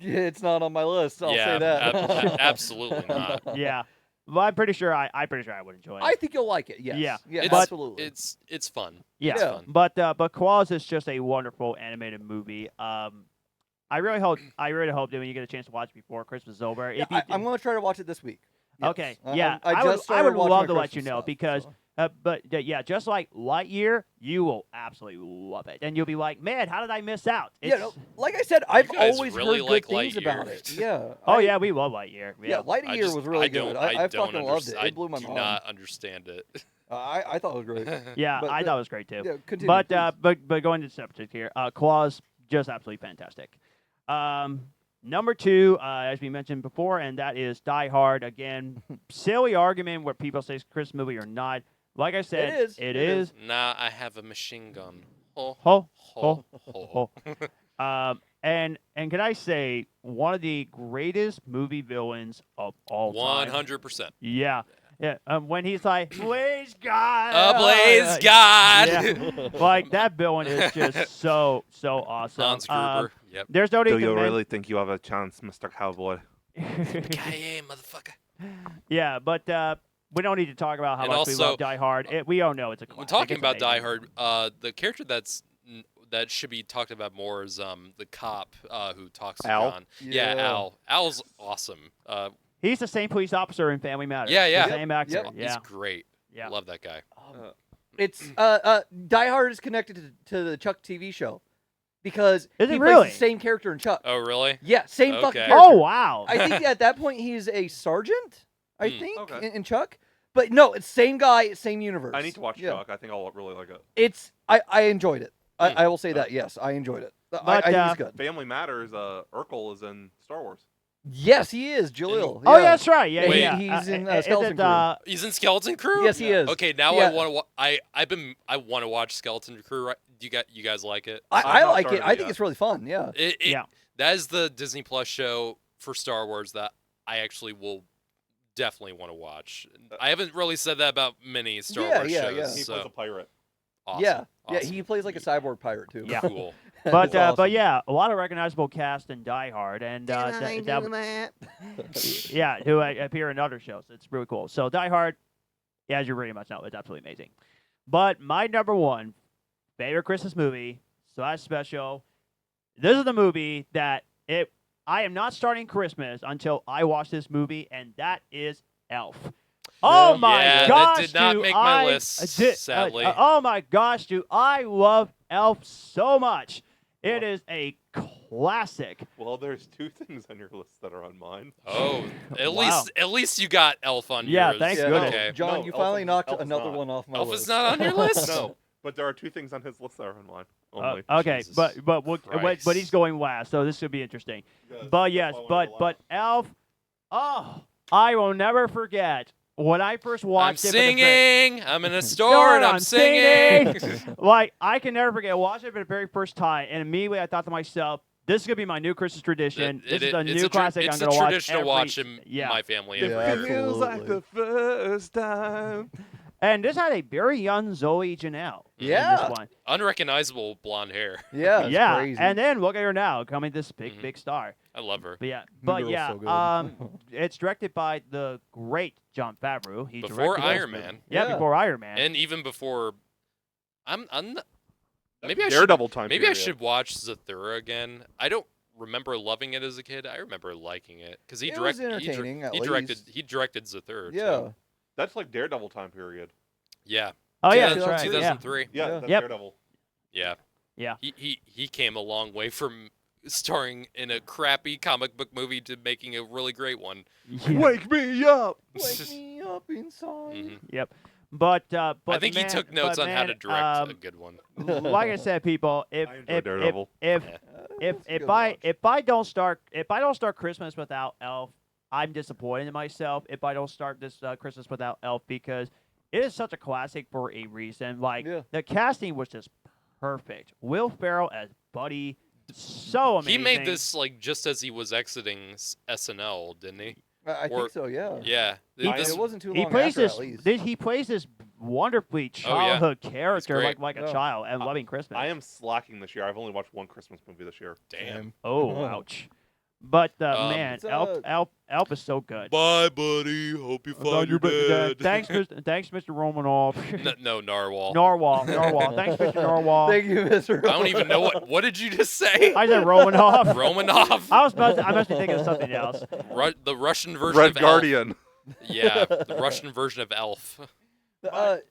It's not on my list. I'll yeah, say that. absolutely not. Yeah, but I'm pretty sure I would enjoy it. I think you'll like it. Yes. Yeah. Yeah. It's- Absolutely. It's fun. Yeah, It's fun. but Claus is just a wonderful animated movie. I really hope that when you get a chance to watch it before Christmas is over, Yeah, if you I'm going to try to watch it this week. Yes. Okay, I- yeah, I I would, just started I would watching love my to let you Christmas know stuff, because, so. but just like Lightyear, you will absolutely love it, and you'll be like, man, how did I miss out? Yeah, no, like I said, I've guys always really heard like good things about Lightyear. it. Yeah. Oh yeah, we love Lightyear. Yeah, Lightyear was really good. I fucking loved it. It blew my I do mind. not understand it. I thought it was great. Yeah, But I the- thought it was great too. Yeah, continue. But please. but going to the subject here, Claus just absolutely fantastic. Number 2, as we mentioned before, and that is Die Hard. Again, silly argument where people say it's a Christmas movie or not. Like I said, is. It It is. Nah, I have a machine gun. Ho, Ho, ho, ho, ho. and can I say one of the greatest movie villains of all time? 100%. Yeah. Yeah, when he's like, "Blaze God," Blaze God. yeah, like that villain is just so awesome. Hans Gruber. Yep. There's no need Do to you men- really think you have a chance, Mr. Cowboy? Yippee-ki-yay, motherfucker. Yeah, but we don't need to talk about how And much we also- love Die Hard. We all know it's a classic. When talking It's about Die amazing. Hard, the character that should be talked about more is the cop who talks to Al? John. Yeah, Yeah. Al. Al's awesome. He's the same police officer in Family Matters. Yeah, yeah. The same actor. Yep. Yeah, He's great. yeah. Love that guy. It's Die Hard is connected to the Chuck TV show because Is he it plays really? the same character in Chuck. Oh, really? Yeah, same fucking Okay. character. Oh wow. I think at that point he's a sergeant. I Hmm. think Okay. in Chuck, but no, it's same guy, same universe. I need to watch Yeah. Chuck. I think I'll really like it. I enjoyed it. Hmm. I will say that. Yes, I enjoyed it. I But, think it's good. Family Matters. Urkel is in Star Wars. Yes, he is Jalil. Oh yeah. yeah, that's right. Yeah, Wait. yeah. He's in, is Skeleton it, Crew. He's in Skeleton Crew? Yes, he is. Okay, now Yeah. I want to. I want to watch Skeleton Crew. Right? You guys like it? I I've not like it. started I think yet. it's really fun. Yeah. Yeah. That is the Disney Plus show for Star Wars that I actually will definitely want to watch. I haven't really said that about many Star Yeah, Wars yeah, shows. yeah. He So plays a pirate. awesome. Yeah. Awesome. Yeah. He plays like a cyborg pirate too. Yeah. Cool. But It's awesome. but yeah, a lot of recognizable cast in Die Hard, and yeah, who appear in other shows. It's really cool. So Die Hard, yeah, as you pretty much know, it's absolutely amazing. But my number 1 favorite Christmas movie / special. This is the movie that I am not starting Christmas until I watch this movie, and that is Elf. Oh my Yeah, that gosh, did not do make my I- list, did- sadly. oh my gosh, do I love Elf so much. It is a classic. Well, there's 2 things on your list that are on mine. Oh, at Wow. least you got Elf on Yeah, yours. thank Yeah, goodness. Okay. John, No, you Elf finally is- knocked Elf is another not. one off my Elf list. is not on your list. No, but there are 2 things on his list that are on mine. Only. Okay, Jesus but he's Christ. going last, so this should be interesting. Yes, But that's yes, why I wanted to but Elf. Oh, I will never forget when I first I'm watched it. for the fir- singing. I'm in a store and I'm singing. Like I can never forget watching it for the very first time, and immediately I thought to myself, "This is gonna be my new Christmas tradition. This is a new classic It's I'm a gonna watch tradition to every- watch in yeah. my family. Yeah, every year. Feels like absolutely. the first time. And this had a very young Zoe Janelle. in Yeah. this one. Unrecognizable blonde hair. Yeah. It's yeah, Crazy. and then look at her now, coming this big Mhm. big star. I love her. But yeah, Girl's so good. it's directed by the great Jon Favreau. He Before directed Iron this Man. movie. Yeah, Yeah. before Iron Man. And even before, I'm not, maybe I should Daredevil time. maybe I period. should watch Zathura again. I don't remember loving it as a kid. I remember liking it because he It was directed. entertaining, at he directed. least. He directed Zathura. Yeah. Too. That's like Daredevil time period. Yeah. oh yeah, 2000 that's right. Yeah. 2003. Yeah, Yeah. that's Yep. Daredevil. Yeah. Yeah. He came a long way from starring in a crappy comic book movie to making a really great one. Yeah. Wake me up. Wake me up inside. Mhm. Yep. But I think man, he took notes but on how man, to direct a good one. like I said, people, I enjoyed Daredevil. if Yeah. That's a good watch. if I don't start Christmas without Elf, I'm disappointed in myself. If I don't start this Christmas without Elf, because it is such a classic for a reason. Like Yeah. the casting was just perfect. Will Ferrell as Buddy, so amazing. He made this like just as he was exiting SNL, didn't he? I Or- think so. Yeah. Yeah. He- I mean, This- it wasn't too He long plays after, this. at least. He plays this wonderfully Oh, yeah. childhood character, great. like a Yeah. child, and loving Christmas. I am slacking this year. I've only watched one Christmas movie this year. Damn. Oh, ouch. But man, It's, Elf is so good. Bye, buddy. Hope you find your But, dad. thanks, Mr. Romanoff. No, narwhal. Narwhal. Thanks, Mr. Narwhal. Thank you, Mr. I don't even know what did you just say? I said Romanoff. Romanov. I must be thinking of something else. The Russian version Red of Guardian. Elf. Yeah, the Russian version of Elf.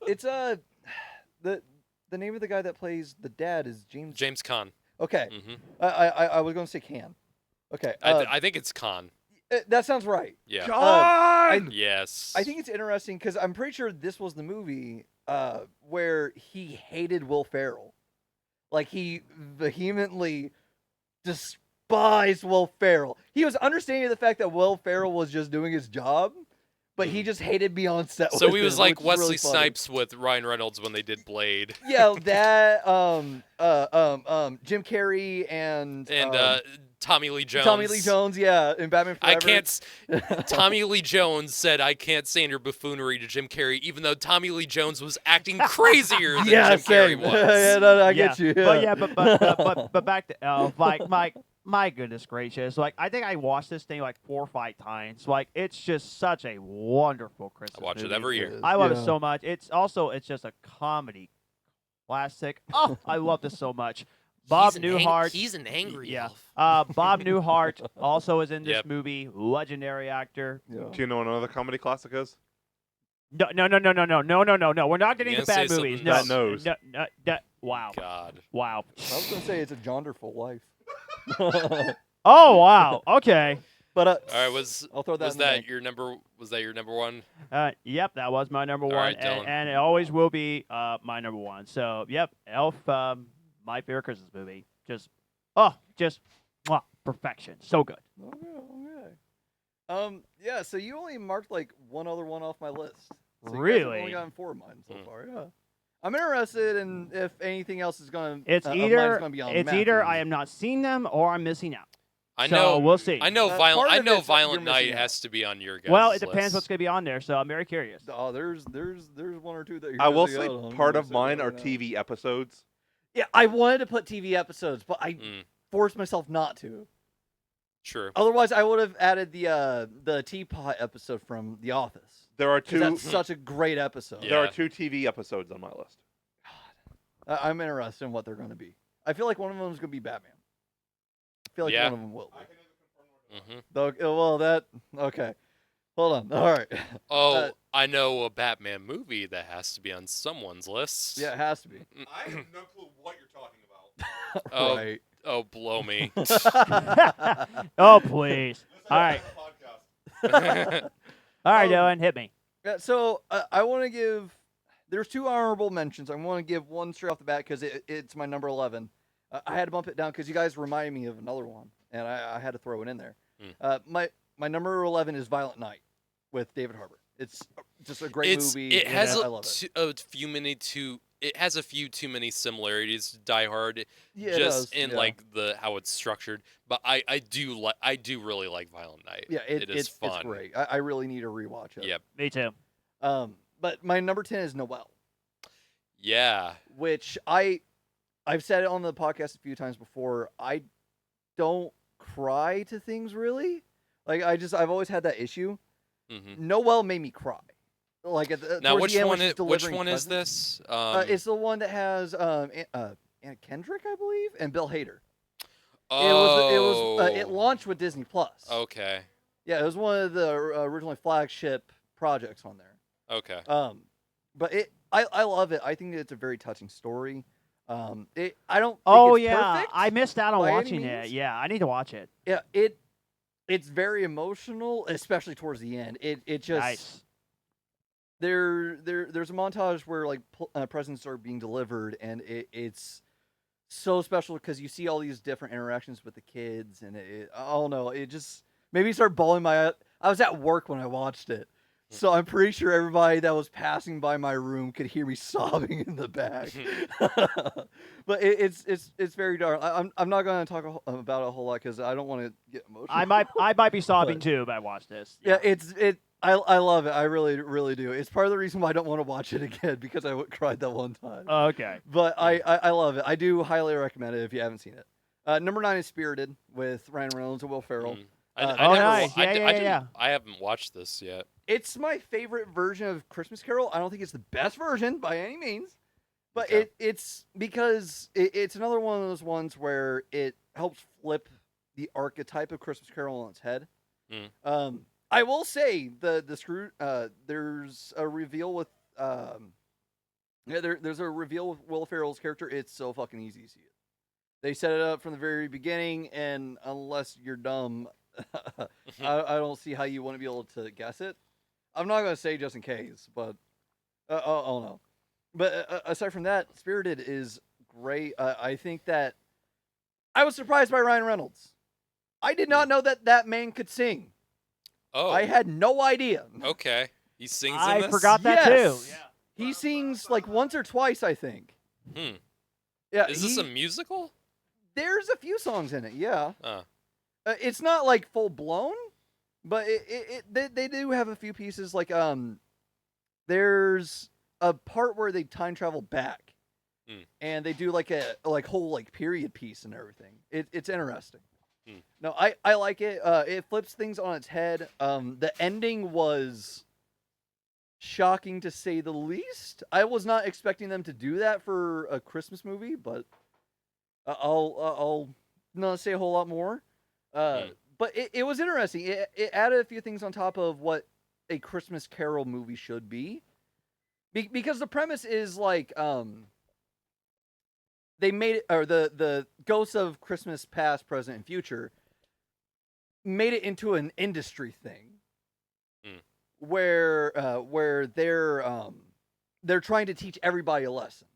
It's the name of the guy that plays the dad is James. James Caan. Okay. Hmm I was going to say Can. Okay. I think it's Caan. That sounds right. Yeah. John! Yes. I think it's interesting because I'm pretty sure this was the movie where he hated Will Ferrell. Like, he vehemently despised Will Ferrell. He was understanding of the fact that Will Ferrell was just doing his job, but he just hated being on set So with he was him, like which is really Wesley funny. Snipes with Ryan Reynolds when they did Blade. Yeah, that Jim Carrey and Tommy Lee Jones. Tommy Lee Jones, yeah, in Batman Forever. I can't. Tommy Lee Jones said, "I can't stand your buffoonery" to Jim Carrey, even though Tommy Lee Jones was acting crazier than Yeah, Jim Carrey same. was. Yeah, no, I get you. Yeah. But back to Elf. Like, my goodness gracious! Like, I think I watched this thing like 4 or 5 times. Like, it's just such a wonderful Christmas I watch it movie. every year. I love Yeah. it so much. It's just a comedy classic. Oh, I love this so much. Bob Newhart. He's an angry Yeah. elf. Bob Newhart also is in this Yep. movie. Legendary actor. Yeah. Do you know what another comedy classic is? No. We're not getting You into gonna bad say movies. something No. that knows? Wow. God. Wow. I was gonna say it's a Jonderful life. Oh wow. Okay. But All right, I'll throw that. was in the that bank. your number? Was that your number one? Yep, that was my number All one, right, Dyllan. and it always will be my number one. So, yep, Elf, my favorite Christmas movie. Just mwah, perfection. So good. Okay. Yeah. So you only marked like one other one off my list. So you guys have Really? only gotten 4 of mine so Mm. far. Yeah. I'm interested in if anything else is going. It's of mine's either gonna be on it's Matt either for I you. am not seeing them or I'm missing out. I So, know. we'll see. I know. part Violent. I of know. it's that you're Violent missing Night out. has to be on your guys' Well, it depends list. what's going to be on there, so I'm very curious. Oh, there's one or two that you're I will missing say out on. part I'm of gonna say mine right are now. TV episodes. Yeah, I wanted to put TV episodes, but I Mm, forced myself not to. sure. Otherwise, I would have added the Teapot episode from The Office. There are 'Cause two. that's such a great episode. Yeah. There are 2 TV episodes on my list. I'm interested in what they're going to be. I feel like one of them is going to be Batman. I feel like Yeah. one of them will be. Hmm Well, that okay. Hold on. All right. Oh, I know a Batman movie that has to be on someone's list. Yeah, it has to be. I have no clue what you're talking about. Oh. Right. Oh, blow me. Oh, please. All right. All right, Dylan, hit me. Yeah, so I want to give. There's 2 honorable mentions. I want to give one straight off the bat because it's my number 11. I had to bump it down because you guys reminded me of another one, and I had to throw it in there. My number 11 is Violent Night with David Harbour. It's just a great movie. It and has I love it. It has a few too many similarities to Die Hard, Yeah, it just does, in yeah. like how it's structured. But I do really like Violent Night. Yeah, it is it's fun. great. I really need to rewatch it. Yep. Me too. But my number 10 is Noelle, Yeah. which I've said it on the podcast a few times before. I don't cry to things really. Like I've always had that issue. hmm Noelle made me cry. Like Now, towards which the end when one? she's Which delivering one is presents. this? It's the one that has Anna Kendrick, I believe, and Bill Hader. oh, It launched with Disney Plus. Okay. Yeah, it was one of the originally flagship projects on there. Okay. But I love it. I think it's a very touching story. I don't. Think Oh, it's yeah. perfect I missed out on by any watching it. means. Yeah, I need to watch it. Yeah, it's very emotional, especially towards the end. It just Nice. there's a montage where like presents are being delivered, and it's so special because you see all these different interactions with the kids, and I don't know, it just made me start bawling my. I was at work when I watched it, so I'm pretty sure everybody that was passing by my room could hear me sobbing in the back. But it's very dark. I'm not going to talk about it a whole lot because I don't want to get emotional. I might be sobbing too if I watch this. Yeah, I love it. I really, really do. It's part of the reason why I don't want to watch it again because I cried that one time. Okay. But I love it. I do highly recommend it if you haven't seen it. Number 9 is Spirited with Ryan Reynolds and Will Ferrell. Mm. Oh, nice. Yeah. I haven't watched this yet. It's my favorite version of Christmas Carol. I don't think it's the best version by any means, but Okay. it's because it's another one of those ones where it helps flip the archetype of Christmas Carol on its head. I will say the screw. There's a reveal with there's a reveal with Will Ferrell's character. It's so fucking easy to see it. They set it up from the very beginning, and unless you're dumb, I don't see how you wouldn't be able to guess it. I'm not going to say just in case, but oh no. But aside from that, Spirited is great. I think that I was surprised by Ryan Reynolds. I did not know that man could sing. Oh, I had no idea. okay. He sings in I this? forgot that Yes. too. Yeah. He sings like once or twice, I think. Yeah. Is this a musical? There's a few songs in it. Yeah. Oh. It's not like full blown, but they do have a few pieces. Like there's a part where they time travel back, and they do like a whole period piece and everything. It's interesting. No, I like it. It flips things on its head. The ending was shocking to say the least. I was not expecting them to do that for a Christmas movie, but I'll not say a whole lot more. But it was interesting. It added a few things on top of what a Christmas Carol movie should be. Because the premise is like they made it, or the ghosts of Christmas past, present, and future made it into an industry thing. Where they're trying to teach everybody a lesson.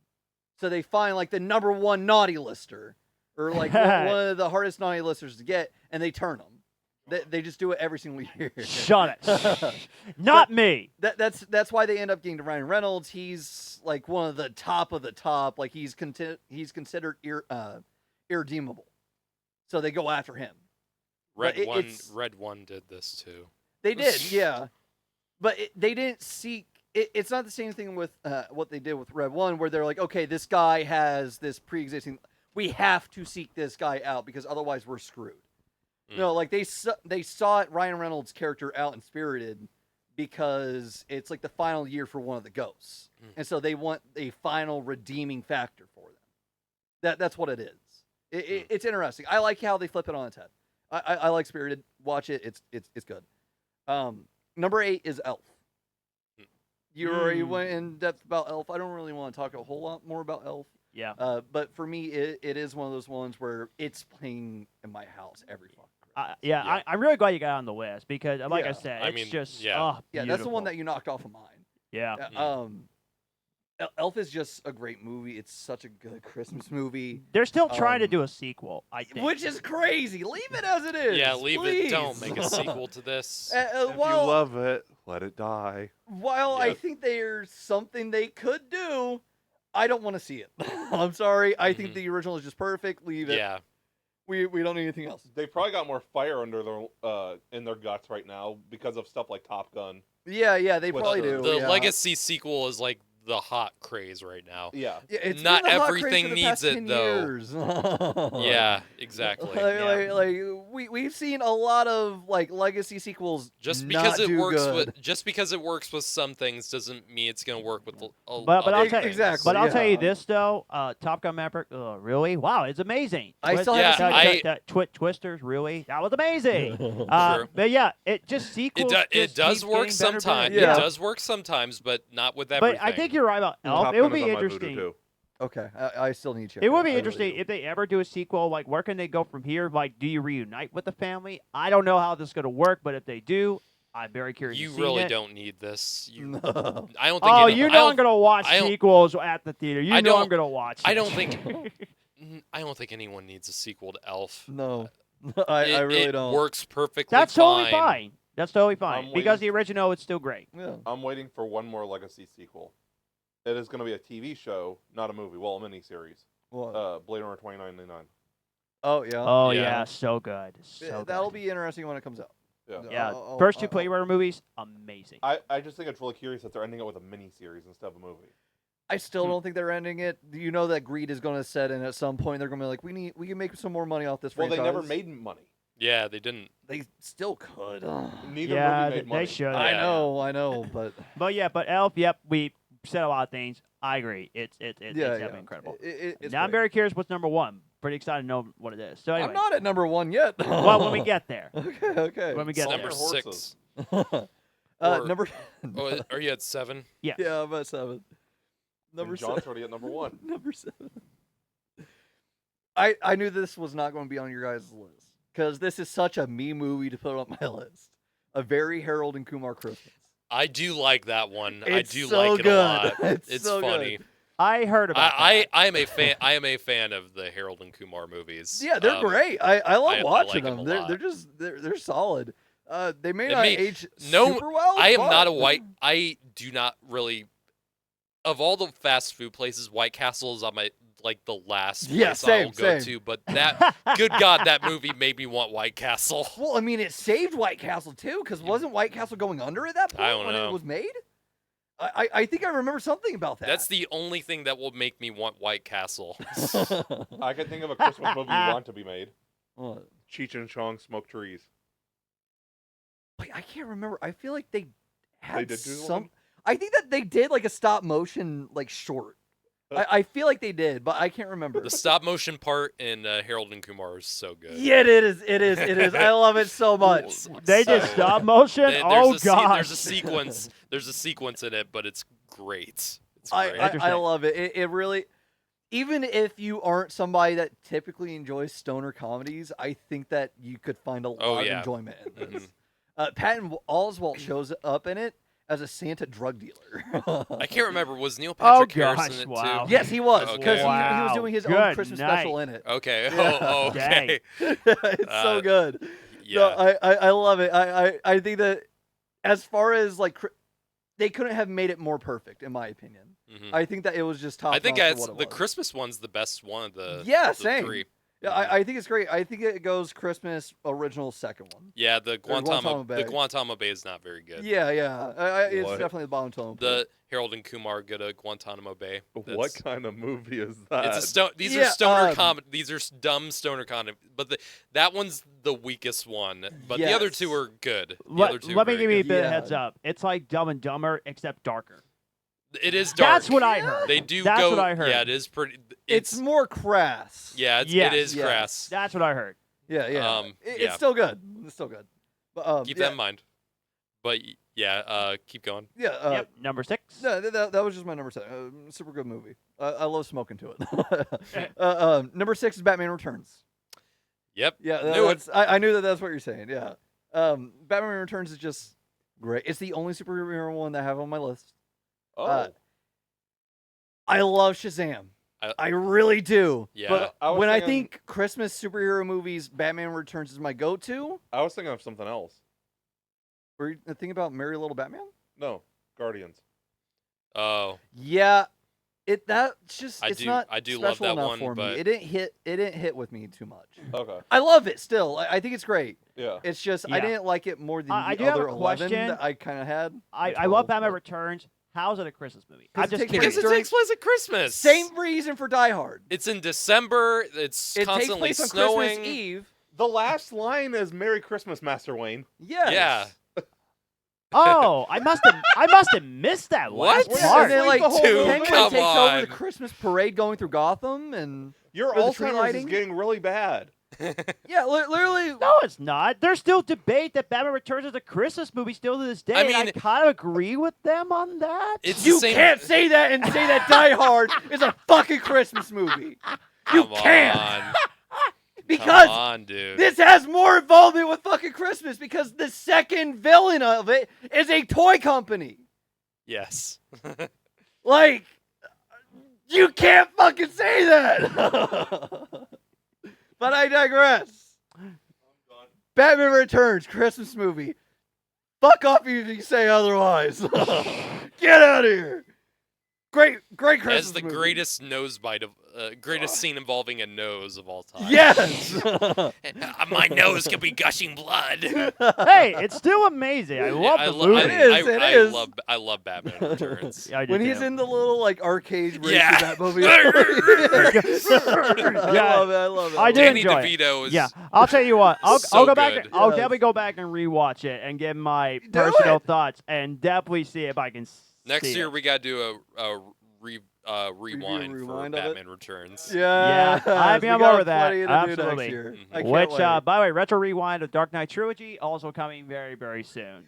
So they find like the number one naughty lister, or like one of the hardest naughty listers to get, and they turn them. They just do it every single year. Shut it. Not me. That's why they end up getting to Ryan Reynolds. He's like one of the top of the top. Like he's considered irredeemable. So they go after him. Red But Red One did this too. They did, yeah. But they didn't seek. It's not the same thing with what they did with Red One, where they're like, okay, this guy has this pre-existing. We have to seek this guy out because otherwise we're screwed. No, like they sought Ryan Reynolds' character out in Spirited because it's like the final year for one of the ghosts, and so they want a final redeeming factor for them. That's what it is. It's interesting. I like how they flip it on its head. I like Spirited. Watch it. It's good. Number 8 is Elf. You already went in depth about Elf. I don't really want to talk a whole lot more about Elf. Yeah. But for me, it is one of those ones where it's playing in my house every fucking Christmas. Yeah. I'm really glad you got on the list because, like I Yeah. said, I it's mean, just yeah. Yeah, that's the one that you knocked off of mine. Yeah. Elf is just a great movie. It's such a good Christmas movie. They're still trying to do a sequel, I think. Which is crazy. Leave it as it is. Yeah, leave please. it. Don't make a sequel to this. If you love it, let it die. While I think there's something they could do, I don't want to see it. I'm sorry. I think the original is just perfect. Leave it. Yeah. We don't need anything else. They've probably got more fire under their in their guts right now because of stuff like Top Gun. Yeah, they With probably the- do. The yeah. Legacy sequel is like the hot craze right now. Yeah. Yeah, it's Not been a hot craze everything for the needs past it, 10 though. years. Yeah, exactly. We've seen a lot of like legacy sequels. Just not because it do works good. with some things doesn't mean it's gonna work with But other I'll tell things. Exactly. But I'll tell you yeah. this though, Top Gun Maverick, really? Wow, it's amazing. I still haven't seen Twisters, really? That was amazing. True. But yeah, it just sequels. It just does keep work getting better and better. sometimes. Yeah. It does work sometimes, but not with everything. But I think you're right about Elf. Top It would Gun is be on my voodoo, interesting. too. Okay, I still need to check It would out. be I really interesting do. if they ever do a sequel. Like, where can they go from here? Like, do you reunite with the family? I don't know how this is going to work, but if they do, I'm very curious. You to see really it. don't need this. No. I don't think. Oh, any- you I know don't- I'm going to watch I don't- sequels at the theater. You I know I'm don't- going to watch. I it. don't think. I don't think anyone needs a sequel to Elf. No, I really it don't. Works perfectly. That's totally fine. fine. That's totally fine I'm because the waiting- original is still great. Yeah. I'm waiting for one more Legacy sequel. It is going to be a TV show, not a movie. Well, a miniseries. What? Blade Runner 2099. Oh yeah. Oh Yeah. yeah, so good. So That'll good. be interesting when it comes out. Yeah. Yeah, I'll- first two I'll- Blade Runner movies, amazing. I just think it's really curious that they're ending it with a miniseries instead of a movie. I still don't think they're ending it. You know that greed is going to set in at some point. They're going to be like, we can make some more money off this Well, franchise. they never made money. Yeah, they didn't. They still could. Neither Yeah, movie made money. they should. Yeah. I know, but But Elf, yep, we said a lot of things. I agree. It's definitely incredible. It's Now I'm great. very curious what's number one. Pretty excited to know what it is. So anyway, I'm not at number 1 yet. well, when we get there. okay. When we It's get number there. Horses. 6. Or- number. Oh, are you at 7? Yes. Yeah, I'm at 7. Number And John's 7. already at number 1. Number 7. I knew this was not going to be on your guys' list because this is such a me movie to put on my list. A very Harold and Kumar Christmas. I do like that one. It's I do so like it good. a lot. It's so funny. good. I heard about I am a fan. I am a fan of the Harold and Kumar movies. Yeah, they're great. I love I watching like 'em them. a They're lot. just they're solid. They may It not may- age no, super well. I am but- not a white. I do not really. Of all the fast food places, White Castle is on my the last Yeah, place same, I'll go same. to. But that, good God, that movie made me want White Castle. Well, I mean, it saved White Castle too, because wasn't White Castle going under at that point I don't when know. it was made? I think I remember something about that. That's the only thing that will make me want White Castle. I can think of a Christmas movie you want to be made. What? Cheech and Chong Smoke Trees. Wait, I can't remember. I feel like they had did do some. one? I think that they did like a stop motion short. I feel like they did, but I can't remember. The stop motion part in Harold and Kumar is so good. Yeah, it is. It is. It is. I love it so much. They did stop motion. There's gosh. there's a sequence. There's a sequence in it, but it's great. It's I great. Interesting. love it. It really. Even if you aren't somebody that typically enjoys stoner comedies, I think that you could find a lot of yeah. enjoyment in this. Mhm. Patton Oswalt shows up in it as a Santa drug dealer. I can't remember. Was Neil Oh, Patrick Harris gosh, in it wow. too? Yes, he was Okay. because he was Wow. doing his own Good Christmas night. special in it. Okay. Yeah. Oh, okay. It's so good. Yeah. No, I love it. I think that as far as they couldn't have made it more perfect, in my opinion. Mhm. I think that it was just top. I think notch for it's what it the was. Christmas one's the best one of the Yeah, the same. 3. Yeah, I think it's great. I think it goes Christmas original second one. Yeah, the Guantanamo Guantanamo Bay. the Guantanamo Bay is not very good. Yeah, yeah. It's What? definitely the bottom tone. The Harold and Kumar go to Guantanamo Bay. What That's- kind of movie is that? It's a these Yeah, are stoner um, comedy. These are dumb stoner comedy. But that one's the weakest one. But the other two Yes. are good. The Let, other two let are me very give you a good. bit of Yeah. heads up. It's like Dumb and Dumber except darker. It is dark. That's what I heard. They do That's go. what I heard. Yeah, it is pretty. it's more crass. yeah, Yes. it is Yeah. crass. That's what I heard. Yeah, yeah. Yeah. It's still good. It's still good. But Keep yeah, that in mind. But yeah, keep going. Yeah. Yep. Number 6. No, that was just my number 7. Super good movie. I love smoking to it. Number 6 is Batman Returns. Yep. Yeah, Knew it. I knew that's what you're saying. Yeah. Batman Returns is just great. It's the only superhero one that I have on my list. Oh, I love Shazam. I really do. Yeah. But I was when I thinking- think Christmas superhero movies, Batman Returns is my go-to. I was thinking of something else. Were you thinking about Merry Little Batman? No, Guardians. Oh, Yeah. That's just I it's do- not I do love special that enough one, for but- me. It didn't hit with me too much. Okay. I love it still. I think it's great. Yeah. It's just I Yeah. didn't like it more than I the do have a other 11 question. that I kind of had. I total, love Batman but- Returns. How's it a Christmas movie? 'Cause I'm it just takes curious. because it during- takes place at Christmas. Same reason for Die Hard. It's in December. It's It takes constantly place on snowing. Christmas Eve. The last line is "Merry Christmas, Master Wayne." Yes. Yeah. Oh, I must have missed that last What? part. And then like the whole Dude, Penguin come takes over the on. Christmas parade going through Gotham, and Your For the tree Alzheimer's is lighting? getting really bad. yeah, literally. No, it's not. There's still debate that Batman Returns is a Christmas movie still to this day. I and I mean- kind of agree with them on that. It's the You same. can't say that and say that Die Hard is a fucking Christmas movie. You Come can't. on. Because Come on, dude. this has more involvement with fucking Christmas because the second villain of it is a toy company. Yes. Like, you can't fucking say that. But I digress. Batman Returns, Christmas movie. Fuck off if you say otherwise. Get out of here. Great Christmas As the movie. greatest nose bite of greatest scene involving a nose of all time. Yes. My nose could be gushing blood. Hey, it's still amazing. I love the movie. It is, it is. I love Batman Returns. Yeah, I do When he's too. in the little like arcade race Yeah. in that movie. Yeah. I love it. I do Danny enjoy it. DeVito is Yeah, I'll tell you what. I'll so go back. good. I'll Yes. definitely go back and rewatch it and give my Do personal it. thoughts and definitely see if I can. next see year it. we gotta do a rewind for rewind of it. Batman Returns. Yeah, I'd be on board with that. To do Absolutely. next year. Mhm. I can't Which, wait. by the way, retro rewind of Dark Knight trilogy also coming very, very soon.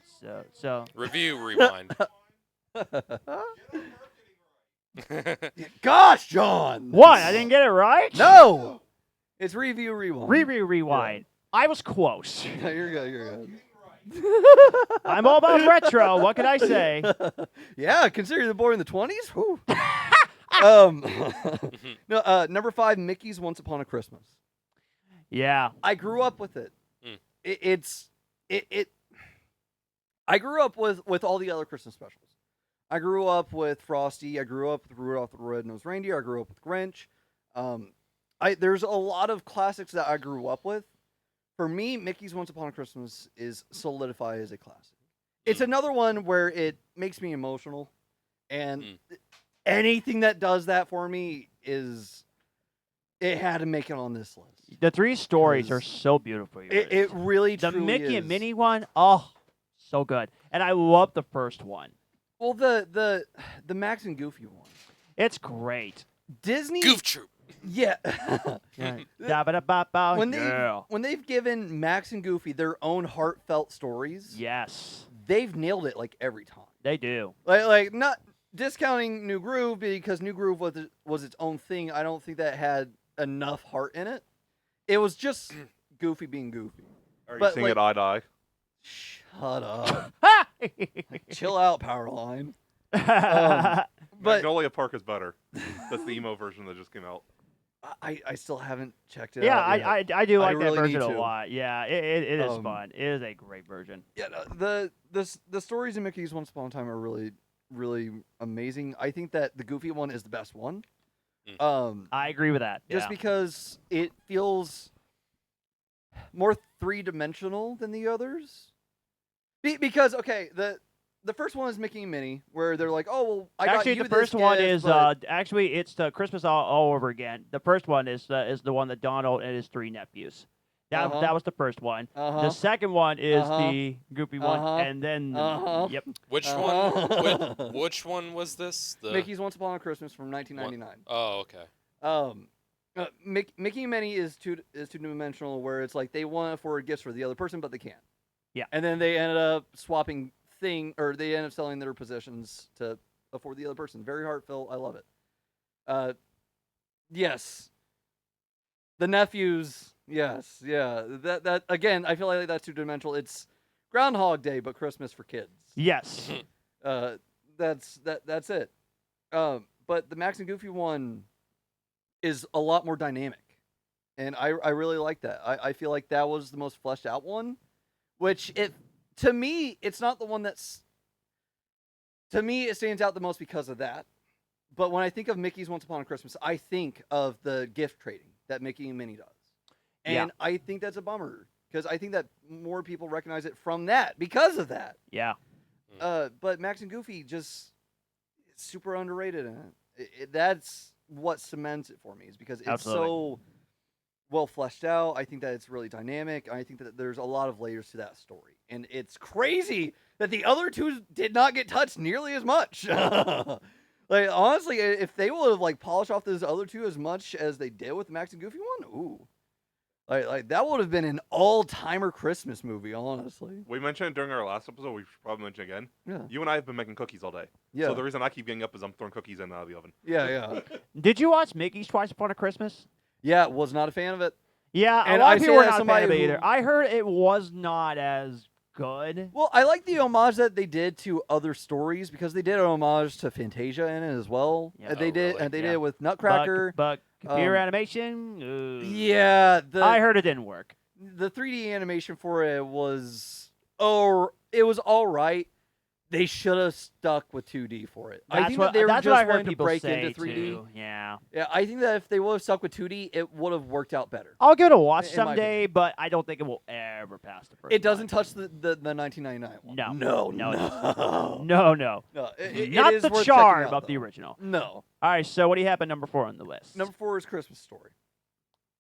So Review rewind. Gosh, John. what? I didn't get it right. No. It's review rewind. Rewind. I was close. No, you're good. You're good. I'm all about retro. What can I say? Yeah, considering the boy in the 20s. Whew. No, number 5, Mickey's Once Upon a Christmas. Yeah. I grew up with it. Mm. I grew up with all the other Christmas specials. I grew up with Frosty. I grew up with Rudolph the Red-Nosed Reindeer. I grew up with Grinch. There's a lot of classics that I grew up with. For me, Mickey's Once Upon a Christmas is solidified as a classic. It's another one where it makes me emotional, and anything that does that for me it had to make it on this list. The 3 stories are 'Cause so beautiful. It really the truly Mickey is. and Minnie one, oh, so good. And I love the first one. Well, the Max and Goofy one. It's great. Disney. Goof Troop. Yeah. Yeah. Da-ba-da-ba-ba, when they've given Max and Goofy their own heartfelt stories, Yes, they've nailed it like every time. they do. Like not discounting New Groove because New Groove was its own thing. I don't think that had enough heart in it. It was just Goofy being Goofy. Are you But, seeing like- it eye to eye? Shut up. Chill out, Powerline. But Magnolia Park is better. That's the emo version that just came out. I still haven't checked it yeah, out. yet. I do like really that version need a to. lot. Yeah, it is Um, fun. It is a great version. Yeah, no, the stories in Mickey's Once Upon a Time are really, really amazing. I think that the Goofy one is the best one. I agree with that. Just yeah. because it feels more 3-dimensional than the others. Because okay, the first one is Mickey and Minnie, where they're like, "Oh, well, I got Actually, you the this first one gift, is but- actually it's the Christmas all over again. The first one is the one that Donald and his 3 nephews. That Uh-huh. that was the first one. Uh-huh. The second one is Uh-huh. the Goofy one, Uh-huh. and then Uh-huh. yep. Which Uh-huh. one? Which one was this? The Mickey's Once Upon a Christmas from 1999. Oh, okay. Mickey and Minnie is two-dimensional, where it's like they want to afford gifts for the other person, but they can't. Yeah. And then they ended up swapping they end up selling their possessions to afford the other person. Very heartfelt. I love it. Yes. The nephews. Yes. Yeah. That again. I feel like that's two-dimensional. It's Groundhog Day, but Christmas for kids. Yes. That's it. But the Max and Goofy one is a lot more dynamic, and I really like that. I feel like that was the most fleshed out one, which to me it's not the one that's to me it stands out the most because of that. But when I think of Mickey's Once Upon a Christmas, I think of the gift trading that Mickey and Minnie does, and Yeah. I think that's a bummer because I think that more people recognize it from that because of that. Yeah. But Max and Goofy it's super underrated in it. That's what cements it for me is because it's Absolutely. so well fleshed out. I think that it's really dynamic. I think that there's a lot of layers to that story, and it's crazy that the other two did not get touched nearly as much. Like honestly, if they would have like polished off those other two as much as they did with the Max and Goofy one, ooh. Like that would have been an all-timer Christmas movie, honestly. We mentioned it during our last episode. We should probably mention it again. Yeah. You and I have been making cookies all day. Yeah. So the reason I keep getting up is I'm throwing cookies in and out of the oven. Yeah. Did you watch Mickey's Twice Upon a Christmas? Yeah, was not a fan of it. Yeah, And a lot I of say people were that not a fan somebody of it who- either. I heard it was not as good. Well, I like the homage that they did to other stories because they did an homage to Fantasia in it as well. Yeah. And they Oh, did, really? and they Yeah. did it with Nutcracker. But computer um, animation? Yeah, I heard it didn't work. the 3D animation for it was it was all right, They should have stuck with 2D for it. I That's think what that they were that's just what I heard wanting to people break say into 3D. too. Yeah. Yeah, I think that if they would have stuck with 2D, it would have worked out better. I'll give it a watch In my someday, but I don't think it will ever pass the first. It doesn't one. touch the 1999 one. No. No, No, it no, No, no. no. It Not is the worth charm checking out, of the though. original. No. All right, so what do you have at number 4 on the list? Number 4 is Christmas Story.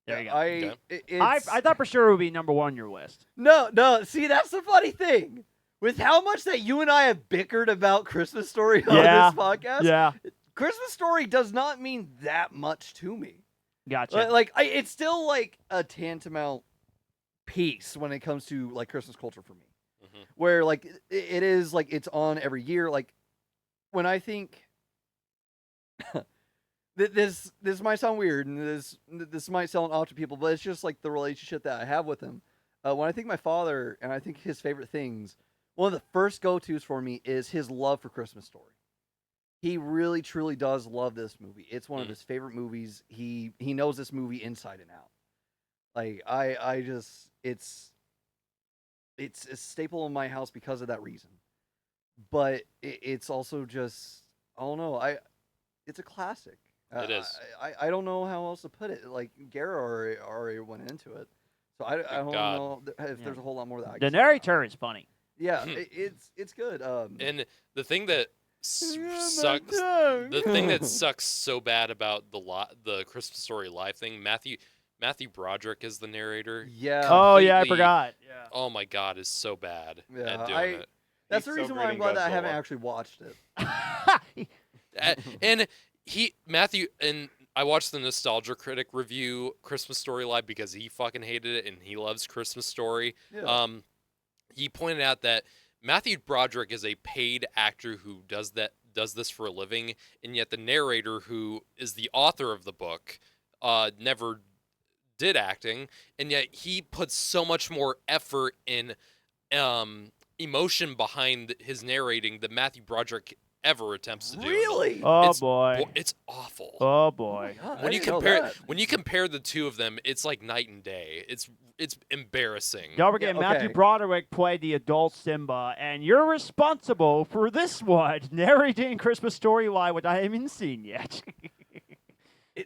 There you go. Okay. I thought for sure it would be number 1 on your list. No. See, that's the funny thing. With how much that you and I have bickered about Christmas Story on Yeah. this podcast, Yeah. Christmas Story does not mean that much to me. Gotcha. It's still like a tantamount piece when it comes to like Christmas culture for me. Mhm. Where like it is like it's on every year. Like when I think this might sound weird and this might sound off to people, but it's just like the relationship that I have with him. When I think my father and I think his favorite things, one of the first go-tos for me is his love for Christmas Story. He really truly does love this movie. It's one of his favorite movies. He knows this movie inside and out. Like I just it's a staple in my house because of that reason. But it's also just I don't know. It's a classic. It is. I don't know how else to put it. Like Garrett already went into it, so I don't God. know if there's a whole lot more that I The can say about narrator is funny. it. Yeah, it's good. And the thing that Yeah, sucks, my dog. the thing that sucks so bad about the Christmas Story live thing, Matthew Broderick is the narrator. Yeah. Oh yeah, I completely- forgot. Yeah. Oh my God, is so bad Yeah, at doing it. That's He's the so reason why great I'm in glad that I haven't Godzilla. actually watched it. And Matthew, and I watched the Nostalgia Critic review Christmas Story live because he fucking hated it and he loves Christmas Story. Yeah. He pointed out that Matthew Broderick is a paid actor who does this for a living, and yet the narrator, who is the author of the book, never did acting, and yet he puts so much more effort in emotion behind his narrating than Matthew Broderick ever attempts to do. Really? Oh It's- boy. It's awful. Oh boy. God, I when you didn't know compare that. when you compare the two of them, it's like night and day. It's embarrassing. Don't forget, Yeah, Matthew okay. Broderick played the adult Simba, and you're responsible for this one, narrating Christmas Story live, which I haven't even seen yet.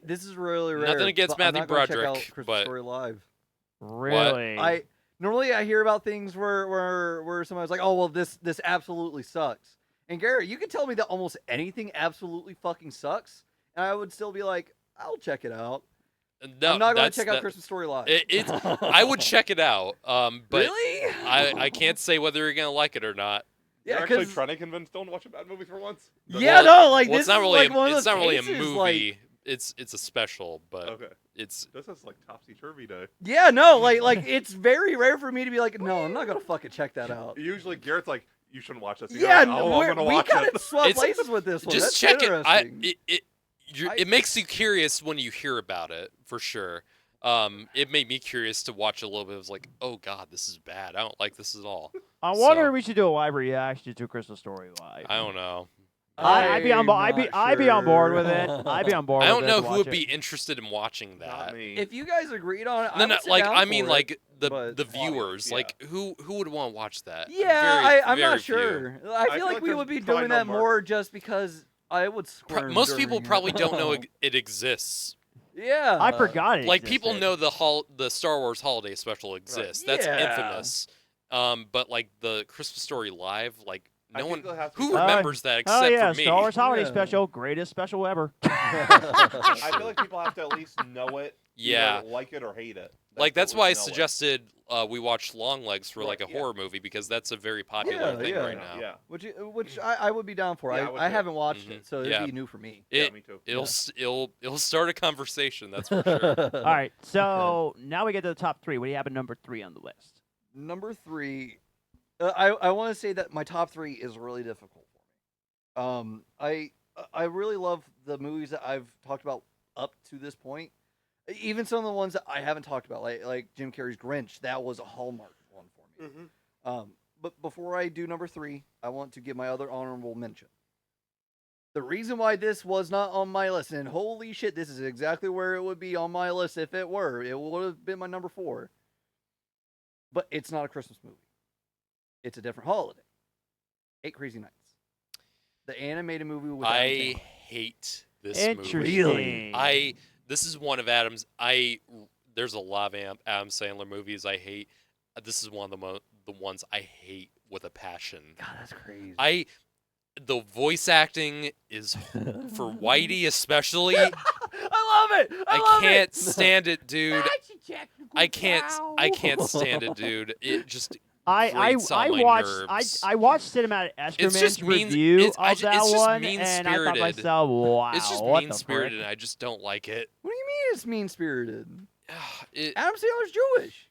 This is really rare. Nothing against but I'm Matthew not gonna check out Broderick, Christmas but- Story live. Really? I normally I hear about things where somebody's like, "Oh, well, this absolutely sucks." And Garrett, you can tell me that almost anything absolutely fucking sucks, and I would still be like, "I'll check it out." No, I'm not going to that's- check out that- Christmas Story live. I would check it out, but really? I can't say whether you're gonna like it or not. You're Yeah, actually because trying to convince Dylan to watch a bad movie for once? yeah, Well, no, like well, this it's not is really like one of it's those not really a cases, movie. like- It's a special, but Okay. it's This is like topsy-turvy day. yeah, no, like it's very rare for me to be like, no, I'm not gonna fucking check that out. Usually Garrett's like, you shouldn't watch this. And Yeah, you're like, oh, I'm gonna we watch kind it. of swap It's- places with this one. just That's check it. interesting. It makes you curious when you hear about it, for sure. It made me curious to watch a little bit. I was like, oh God, this is bad. I don't like this at all. I wonder So- if we should do a live reaction to Christmas Story live. I don't know. I'd be on board. I'm I'd be on board with it. not I'd be on board. I with don't it know to who would watch be it. interested in watching that. Not me. If you guys agreed on it, No, I no, would sit like down I mean, for like it, the but- viewers, Yeah. like who would want to watch that? Yeah, Very- I'm very not few. sure. I feel feel like like we there's would be probably doing no that market. more just because I would squirm. Most people during probably it. don't know it exists. Yeah, I forgot it. Like people existed. know the Star Wars holiday special exists. That's Yeah. infamous. But like the Christmas Story live, like I no think one there has to be who some- remembers that except Oh yeah, for me. Star Wars Holiday Yeah. Special, greatest special ever. I feel like people have to at least know it. Yeah. either like it or hate it. Like that's at why I least know it. suggested we watch Longlegs for like a Right, yeah. horror movie because that's a very popular Yeah, thing yeah. right now. Yeah. which I would be down for. Yeah, I would I too. haven't watched Mhm. it, so it'd Yeah. be new for me. Yeah, It me too. it'll start a conversation. That's for sure. All right, so now we get to the top 3. What do you have at number 3 on the list? Number 3, I want to say that my top 3 is really difficult for me. I really love the movies that I've talked about up to this point. Even some of the ones that I haven't talked about, like Jim Carrey's Grinch, that was a hallmark one for me. Mhm. But before I do number 3, I want to give my other honorable mention. The reason why this was not on my list, and holy shit, this is exactly where it would be on my list if it were. It would have been my number 4. But it's not a Christmas movie. It's a different holiday. 8 Crazy Nights, the animated movie with I Adam Sandler. hate this Interesting. movie. This is one of Adam's. There's a lot of Adam Sandler movies I hate. This is one of the ones I hate with a passion. God, that's crazy. The voice acting is for Whitey especially. I love it. I can't stand it, dude. I can't stand it, dude. It just grates on my nerves. I watched Cinematic Excrement's review of that just one, and I thought to mean-spirited. myself, wow, It's just what the mean-spirited, frick? and I just don't like it. What do you mean it's mean-spirited? It Adam Sandler's Jewish.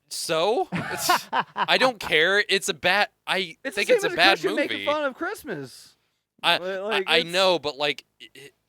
so I don't care. It's a bad. I It's think the it's same a as bad Christian movie. making fun of Christmas. I It's- know, but like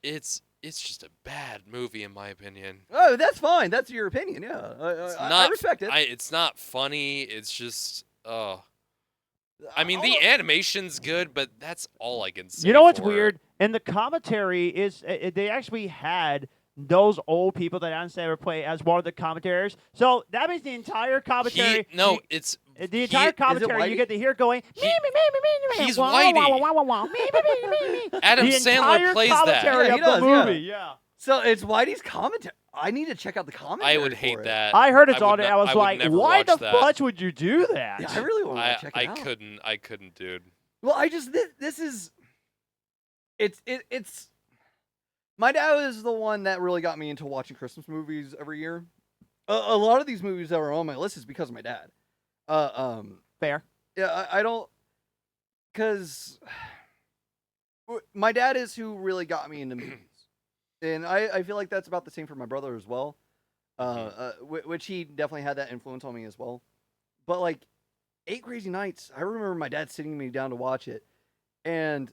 it's just a bad movie in my opinion. Oh, that's fine. That's your opinion. Yeah, I respect it. It's not funny. It's just I mean, the Although- animation's good, but that's all I can say. You know what's for it. weird? And the commentary is they actually had those old people that Adam Sandler play as one of the commentators. So that means the entire commentary. It's the entire commentary you Whitey? get to hear going. He's wah, Whitey. wah, wah, wah, wah, me, me, me, me, me. Adam The Sandler entire plays that. commentary Yeah, he of the does, yeah. movie. Yeah. So it's Whitey's commentary. I need to check out the commentary. I would hate for it. that. I heard it's would on it. not- I was would like, never why watch the that. fudge would you do that? Yeah, I really want to check it out. I couldn't, dude. Well, I just this is it's my dad is the one that really got me into watching Christmas movies every year. A lot of these movies that are on my list is because of my dad. Fair. Yeah, I don't, because my dad is who really got me into movies, and I feel like that's about the same for my brother as well. Which he definitely had that influence on me as well. But like 8 Crazy Nights, I remember my dad sitting me down to watch it, and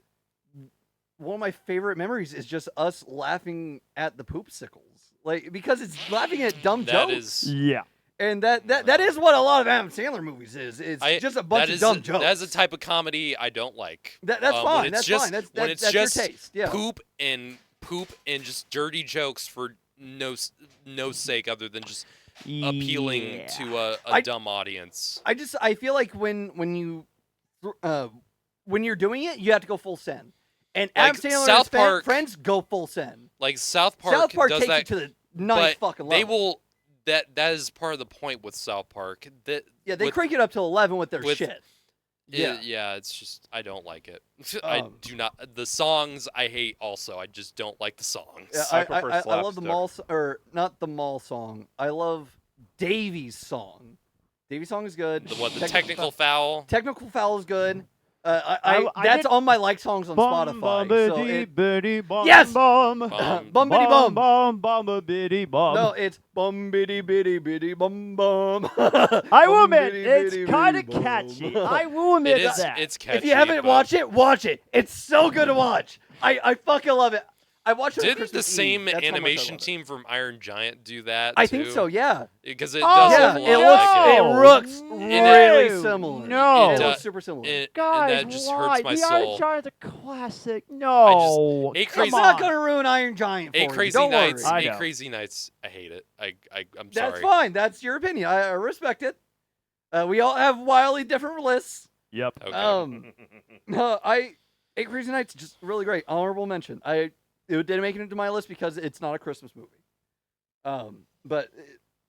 one of my favorite memories is just us laughing at the poopsicles, like because it's laughing at dumb That jokes. is Yeah. And that is what a lot of Adam Sandler movies is. It's just a bunch of dumb jokes. That's a type of comedy I don't like. That's when fine. it's That's just- fine. That's when it's that's just your taste. Yeah. poop and just dirty jokes for no sake other than just appealing Yeah. to a I- dumb audience. I feel like when you're doing it, you have to go full send. And Adam Like, Sandler and South his Park- friends go full send. Like South Park, South Park does takes that, it to the ninth but fucking level. they will. That is part of the point with South Park. That Yeah, they with- crank it up to 11 with their with- shit. yeah, it's just I don't like it. I Um, do not. The songs I hate. Also, I just don't like the songs. Yeah, I prefer I love the slapstick. mall, or not the mall song. I love Davy's song. Davy's song is good. The technical foul. Technical Foul is good. I That's did- on my like songs on Spotify. So Yes! Bum. Bum bitty bum. Bum bitty bum. No, it's bum bitty bitty bitty bum bum. I will Bum admit, bitty it's bitty kind of bitty bum. catchy. I will admit It is. that. It's catchy. If you haven't but watched it, watch it. It's so good to watch. I fucking love it. I watched it on Didn't the Christmas Eve. same That's how much I animation love it. team from Iron Giant do that? I think so. Yeah. Because it Oh, does Yeah. look a It lot looks. like No. It looks really No. similar. No. It It looks does- super similar. and Guys, that just why? hurts my the Iron soul. Giant's a classic. No. Eight Come Crazy- It's not on. gonna ruin Iron Giant for Eight you. Crazy Don't Nights. worry. I Eight know. Crazy Nights. I hate it. I'm That's sorry. fine. That's your opinion. I respect it. We all have wildly different lists. Yep. Okay. No, 8 Crazy Nights just really great. Honorable mention. It didn't make it into my list because it's not a Christmas movie. But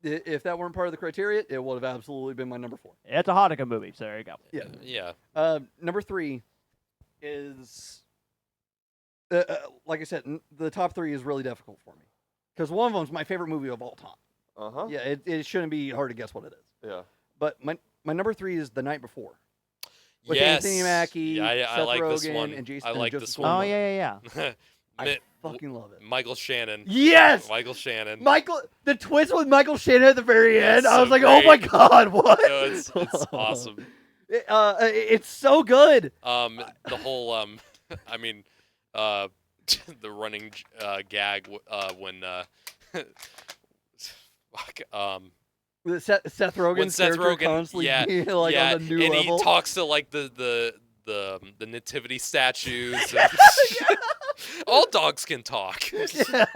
if that weren't part of the criteria, it would have absolutely been my number 4. It's a Hanukkah movie, so there you go. Yeah. Yeah. Number 3 is, like I said, the top 3 is really difficult for me because one of them is my favorite movie of all time. Uh-huh. Yeah, it shouldn't be hard to guess what it is. Yeah. But my number 3 is The Night Before. With Yes. Anthony Mackie, Yeah, I Seth like this Rogen, one. and Jason I and like Joseph this Oh, one. yeah. I fucking love it. Michael Shannon. Yes! Michael Shannon. The twist with Michael Shannon at the very end, It's I was so like, oh my great. god, what? No, it's awesome. It's so good. The whole I mean, the running gag when Seth Rogen's when Seth character Rogen, constantly yeah, being, like yeah, on the new and level. he talks to like the nativity statues. And all dogs can talk. Yeah.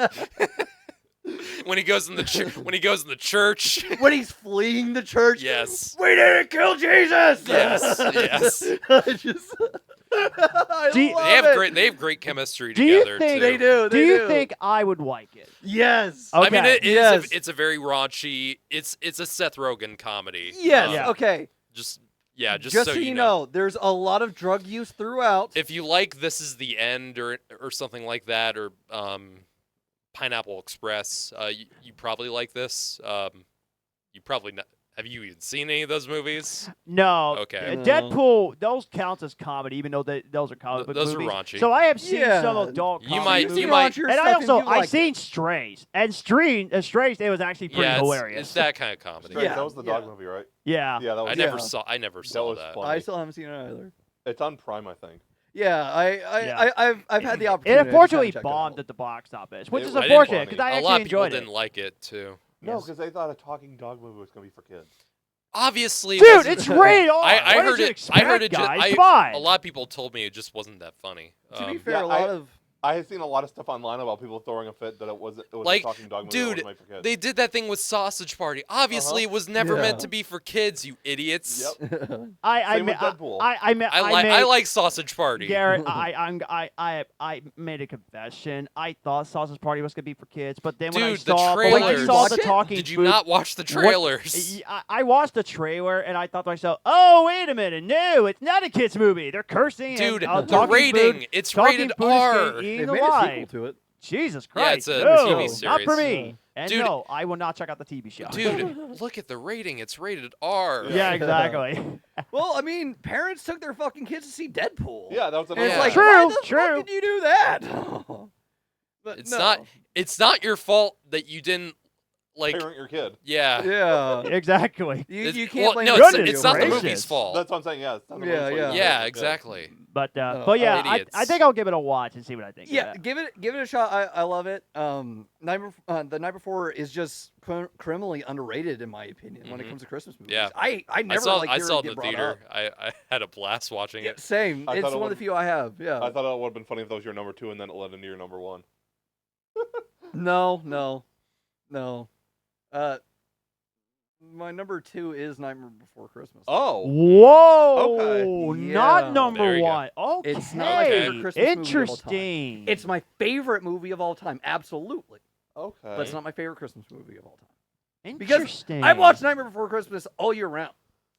when he goes in the when he goes in the church. When he's fleeing the church. Yes. We didn't kill Jesus. Yes, yes. Just, I Do you- love it. They have great chemistry Do you together think- too. They do. Do you think I would like it? Yes. Okay. I mean, it is Yes. it's a very raunchy. It's a Seth Rogen comedy. Yes. Yeah. Okay. Just Just so you know, there's a lot of drug use throughout. If you like This Is the End or something like that, or Pineapple Express, you probably like this. You probably not. Have you even seen any of those movies? No. Okay. No. Deadpool, those counts as comedy, even though those are comic book Those are movies. raunchy. So I have seen Yeah. some adult You comedy might- movies. you might- Raunchier And I stuff also and you I've liked seen it. Strays, and Strays, it was actually pretty Yeah, hilarious. it's that kind of comedy. Straight, Yeah, that was the dog yeah. movie, right? Yeah. Yeah, that was. I Yeah. never saw was that. fun. I still haven't seen it either. It's on Prime, I think. Yeah, Yeah. I've had the It opportunity. unfortunately to bombed at the box office, which It is was unfortunate funny. because I A actually lot of people enjoyed didn't it. like it too. No, Yes. because they thought a talking dog movie was gonna be for kids. Obviously, it Dude, wasn't- it's rated R. I What heard did you it. expect, I heard it. guys? Come on. A lot of people told me it just wasn't that funny. To be Um, fair, yeah, a lot of I had seen a lot of stuff online about people throwing a fit that it was Like, a talking dog movie dude, that was made for kids. they did that thing with Sausage Party. Obviously, it was never Yeah. meant to be for kids. You idiots. Yep. I Same with Deadpool. I made, like Sausage Party. Garrett, I made a confession. I thought Sausage Party was gonna be for kids, but then when I Dude, the saw, when I trailers- saw Watch the it? talking Did you food, not watch the trailers? I watched the trailer and I thought to myself, "Oh, wait a minute! No, it's not a kids movie. They're cursing Dude, and the talking rating, food, it's talking rated food is R. eating they made a alive. sequel to it. Jesus Yeah, Christ! it's a no, TV not for series. me. And Dude- no, I will not check out the TV show. Dude, look at the rating. It's rated R. yeah, exactly. Well, I mean, parents took their fucking kids to see Deadpool. Yeah, that was And another it's Yeah. like, True, why the true. fuck did you do that? But It's no. not. It's not your fault that you didn't like. parent your kid. Yeah. Yeah. exactly. You can't well, blame no, the it's, Goodness it's not the gracious. movie's fault. That's what I'm saying. Yeah, it's not the Yeah, movie's fault. yeah. Yeah, Yeah. exactly. But No, yeah, I idiots. think I'll give it a watch and see what I think. Yeah, of it. give it a shot. I love it. The Night Before is just criminally underrated in my opinion when it Mhm. comes to Christmas movies. Yeah. I never I like saw it hearing in the it get brought theater. up. I had a blast watching Yeah, it. same. I It's thought it one of the would- few I have. Yeah. I thought it would have been funny if that was your number 2 and then it led into your number 1. No. My number 2 is Nightmare Before Christmas. Oh. Whoa! Okay. Yeah. Not There number you go. one. Okay. It's not my favorite Christmas movie of all time. Interesting. It's my favorite movie of all time, absolutely. Okay. But it's not my favorite Christmas movie of all time. interesting. I watch Nightmare Before Christmas all year round.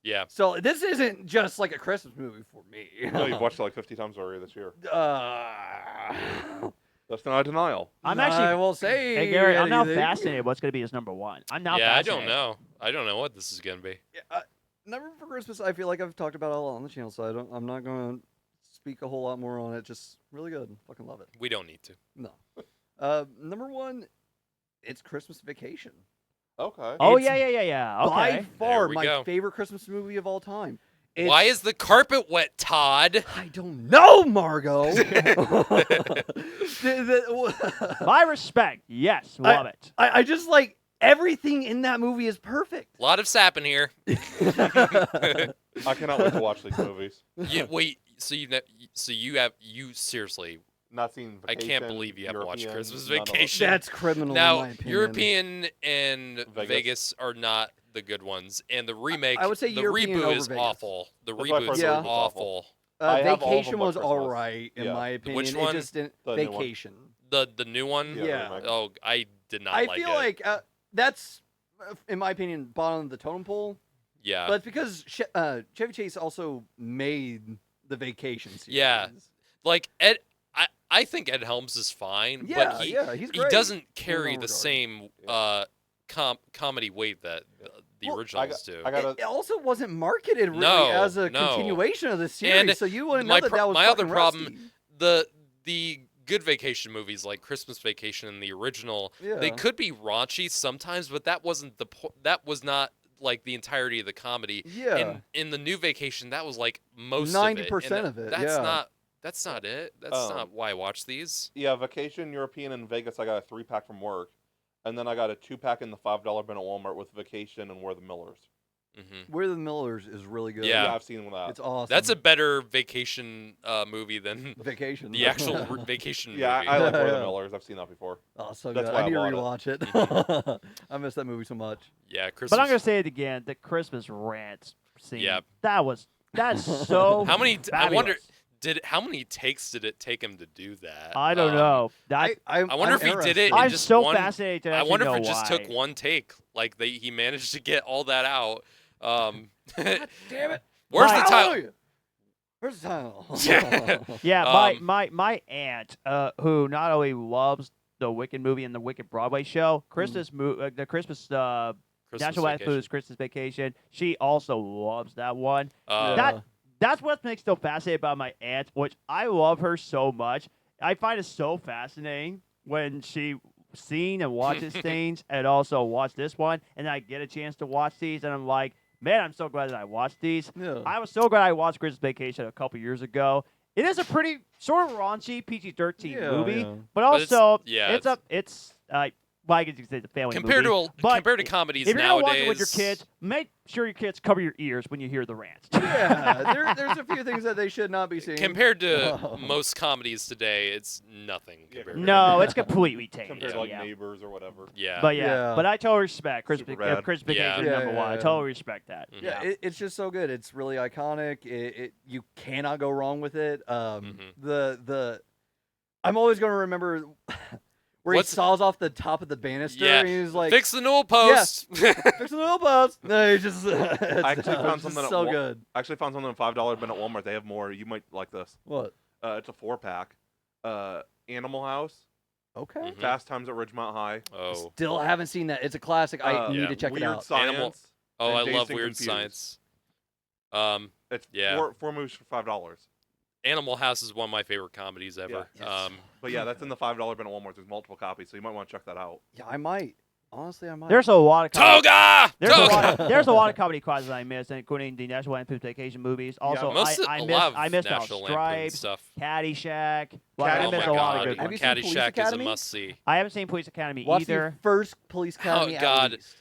Yeah. So this isn't just like a Christmas movie for me. No, you've watched it like 50 times already this year. Uh, That's not a denial. I'm I actually. will say. Hey Gary, I'm now anything. fascinated. What's going to be his number one? I'm now. Yeah, I fascinated. don't know. I don't know what this is gonna be. Yeah, Nightmare Before Christmas. I feel like I've talked about it a lot on the channel, so I'm not going to speak a whole lot more on it. Just really good. Fucking love it. We don't need to. No. Number 1, it's Christmas Vacation. Okay. Oh It's yeah. By Okay. far we my go. favorite Christmas movie of all time. Why is the carpet wet, Todd? I don't know, Margot. My respect. Yes, love it. I just like everything in that movie is perfect. A lot of sap in here. I cannot wait to watch these movies. Wait, so you seriously? Not seen I Vacation, can't believe you haven't watched European, Christmas none of them. Vacation. That's criminal in Now, my opinion. European and Vegas. Vegas are not the good ones, and the remake, I would say the European reboot over is Vegas. awful. The That's why I reboot heard is the reboot's awful. I have all of Vacation them by was Christmas. all right in Yeah. my opinion. Which It one? just didn't. The new one. Vacation. The new one. Yeah, the Yeah. remake. Oh, I did not I like feel it. like that's, in my opinion, bottom of the totem pole. Yeah. But it's because Chevy Chase also made the Vacation series. Yeah. Like Ed, I think Ed Helms is fine, Yeah, but he he's he great. doesn't carry no the regard. same comedy weight that the Well, originals do. I gotta. It also wasn't marketed really No, as a no. continuation of the series, And so you wouldn't my know that pro- that was my other fucking problem- rusty. The good vacation movies like Christmas Vacation and the original, Yeah. they could be raunchy sometimes, but that wasn't that was not like the entirety of the comedy. Yeah. In the new Vacation, that was like most 90% of it. of it, That's yeah. not. That's not it. That's Oh. not why I watch these. Yeah, Vacation, European, and Vegas. I got a 3-pack from work, and then I got a 2-pack in the $5 bin at Walmart with Vacation and We're the Millers. We're the Millers is really good. Yeah. I've seen that. It's awesome. That's a better vacation movie than vacation. the actual vacation Yeah, movie. I like We're the Yeah. Millers. I've seen that before. Oh, so That's good. why I I need to bought it. rewatch it. I miss that movie so much. Yeah, Christmas. But I'm gonna say it again: the Christmas rant scene. Yeah. That's so. How many? I wonder. fabulous. How many takes did it take him to do that? I don't know. That I wonder if he did it in I'm just so one. fascinated to I actually wonder know if it just why. took one take. Like he managed to get all that out. God damn it. Where's the title? Hallelujah. Where's the title? Yeah, my aunt, who not only loves the Wicked movie and the Wicked Broadway show, the Christmas National Lampoon's Christmas Vacation, she also loves that one. That's what makes so fascinating about my aunt, which I love her so much. I find it so fascinating when she seen and watches things and also watch this one, and I get a chance to watch these, and I'm like, man, I'm so glad that I watched these. Yeah. I was so glad I watched Christmas Vacation a couple years ago. It is a pretty sort of raunchy PG-13 movie, but also it's well, I guess you could say it's a family compared movie. to comedies if you're gonna watch nowadays. it with your kids, make sure your kids cover your ears when you hear the rants. Yeah, there's a few things that they should not be seeing. Compared to most comedies today, it's nothing. Compared to No, it's completely tamed. Compared to like yeah. Neighbors or whatever. Yeah. But Yeah. but I totally respect Christmas Super rad. Vacation Yeah. number one. I totally respect that. Mhm. Yeah, it's just so good. It's really iconic. You cannot go wrong with it. I'm always going to remember where he saws off the top of the banister. Yeah. And he's like, Fix the newel post. fix the little post. No, he just. I actually found something so good. I actually found something at $5 bin at Walmart. They have more. You might like this. What? It's a 4-pack. Animal House. Okay. Mhm. Fast Times at Ridgemont High. Oh. Still haven't seen that. It's a classic. I need Yeah. to check Weird it out. Science. Oh, and I Dazed love and Weird Confused. Science. It's Yeah. four movies for $5. Animal House is one of my favorite comedies ever. Yeah. But yeah, that's in the $5 bin at Walmart. There's multiple copies, so you might want to check that out. Yeah, I might. Honestly, I might. There's a lot of Toga. there's a lot of comedy classes I missed, including the National Lampoon's Vacation movies. Also, I missed Out National Lampoon Stripes, stuff. Caddyshack. Oh I Oh missed my a lot god, of good Have ones. you seen Police Caddyshack is a Academy? must see. I haven't seen Police Academy Watch either. the first Police Academy. at God. least.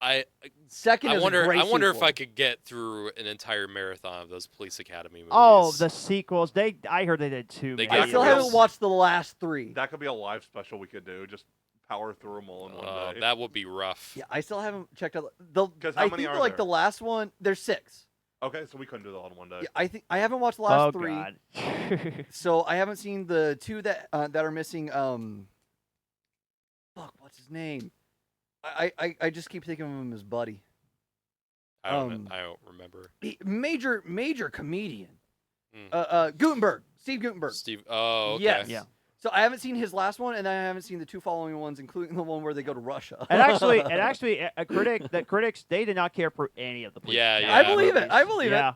I Second is wonder. a great I wonder if sequel. I could get through an entire marathon of those Police Academy movies. Oh, the sequels. I heard they did too They many. got I still Yes. haven't watched the last 3. That could be a live special we could do. Just power through them all in one day. That would be rough. Yeah, I still haven't checked out the. 'Cause how I many think are like there? the last one. There's 6. Okay, so we couldn't do that on one day. Yeah, I haven't watched the last Oh 3, God. so I haven't seen the 2 that are missing. Fuck, what's his name? I just keep thinking of him as Buddy. I don't remember. Major comedian. Mm. Gutenberg, Steve Gutenberg. Steve. Oh, okay. Yes. Yeah. So I haven't seen his last one, and I haven't seen the 2 following ones, including the one where they go to Russia. and actually, the critics they did not care for any of the Police Yeah, Academy yeah. I believe it. movies. I believe yeah. it.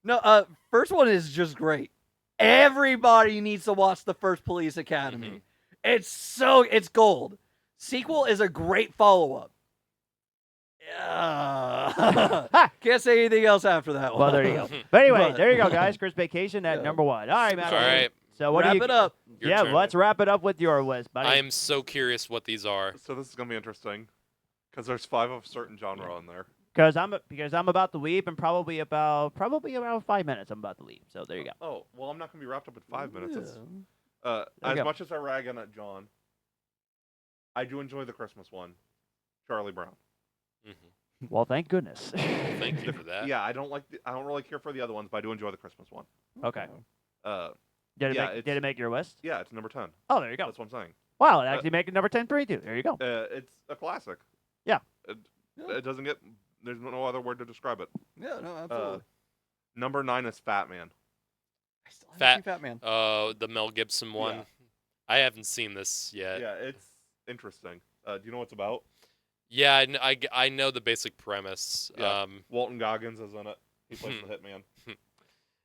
No, first one is just great. Everybody needs to watch the first Police Academy. Mhm. It's gold. Sequel is a great follow-up. Yeah. Can't say anything else after that one. Well, there you go. But anyway, But- there you go, guys. Chris Vacation at Yeah. number 1. All right, Matt. All right. So what Wrap do you? it up. Your Yeah, turn. let's wrap it up with your list, buddy. I am so curious what these are. So this is gonna be interesting, because there's 5 of a certain genre on there. Because I'm about to leave in probably around 5 minutes. I'm about to leave. So there you go. Oh, well, I'm not gonna be wrapped up in 5 minutes. It's, There you as go. much as I rag on it, John, I do enjoy the Christmas one, Charlie Brown. Mhm. Well, thank goodness. Thank you for that. Yeah, I don't really care for the other ones, but I do enjoy the Christmas one. Okay. Yeah, Did it make your list? Yeah, it's number 10. Oh, there you go. That's what I'm saying. Wow, it actually made it number 10 for you too. There you go. It's a classic. Yeah. It doesn't get. There's no other word to describe it. Yeah, no, absolutely. Number 9 is Fat Man. I still haven't seen Fat Man. The Mel Gibson one. Yeah. I haven't seen this yet. Yeah, it's interesting. Do you know what it's about? Yeah, I know the basic premise. Yeah. Walton Goggins is in it. He plays the hitman.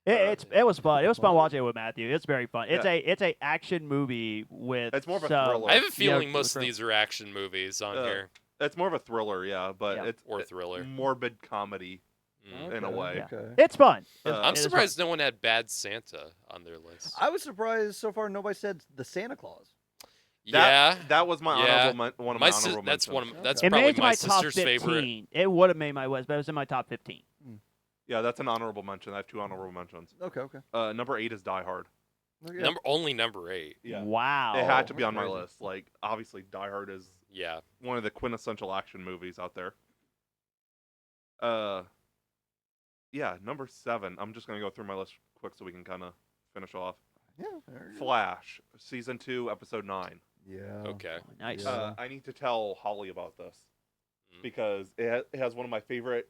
It was fun. It was fun watching it with Matthew. It's very fun. It's Yeah. it's a action movie with. It's more of a some- thriller. I have a Yeah, feeling with most of the- these are action movies on here. It's more of a thriller, yeah, but Yeah. it's Or thriller. morbid comedy. Mm. in a way. Okay. It's fun. I'm It is surprised no one had Bad Santa on their list. I was surprised so far nobody said the Santa Claus. That was my Yeah. one of my Si- honorable that's mentions. one of that's It probably made it to my my top sister's 15. favorite. It would have made my list, but it was in my top 15. Yeah, that's an honorable mention. I have 2 honorable mentions. Okay. Number 8 is Die Hard. Okay. Number 8. Yeah. Wow. It had to be that's on my crazy. list. Like, obviously, Die Hard is Yeah. one of the quintessential action movies out there. Yeah, number 7. I'm just gonna go through my list quick so we can kind of finish off. Yeah. There you go. Flash, season 2, episode 9. Yeah. Okay. Oh, nice. Yeah. I need to tell Holly about this Mm. because it has one of my favorite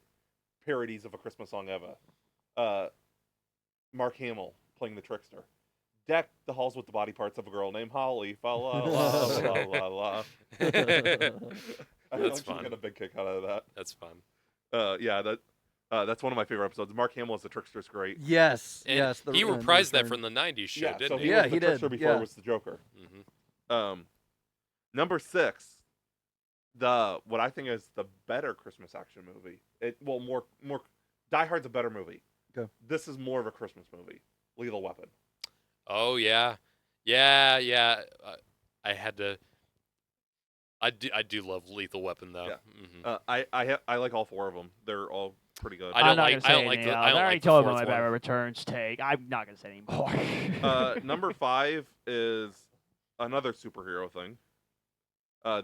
parodies of a Christmas song ever. Mark Hamill playing the trickster. Deck the halls with the body parts of a girl named Holly. Fa la la la la la. I feel That's like fun. she'll get a big kick out of that. That's fun. That's one of my favorite episodes. Mark Hamill as the trickster is great. Yes. And yes. he the reprised that return. from the '90s show, Yeah, didn't so he? he Yeah, was the he did, trickster before yeah. he was the Joker. hmm Number 6, what I think is the better Christmas action movie. More Die Hard's a better movie. Okay. This is more of a Christmas movie. Lethal Weapon. Oh yeah. I had to. I do love Lethal Weapon though. Yeah. hmm I like all 4 of them. They're all pretty good. I don't I'm not like- gonna say I don't like anything the- else. I don't already like the told about my fourth one. Batman Returns take. I'm not gonna say anymore. Number 5 is another superhero thing.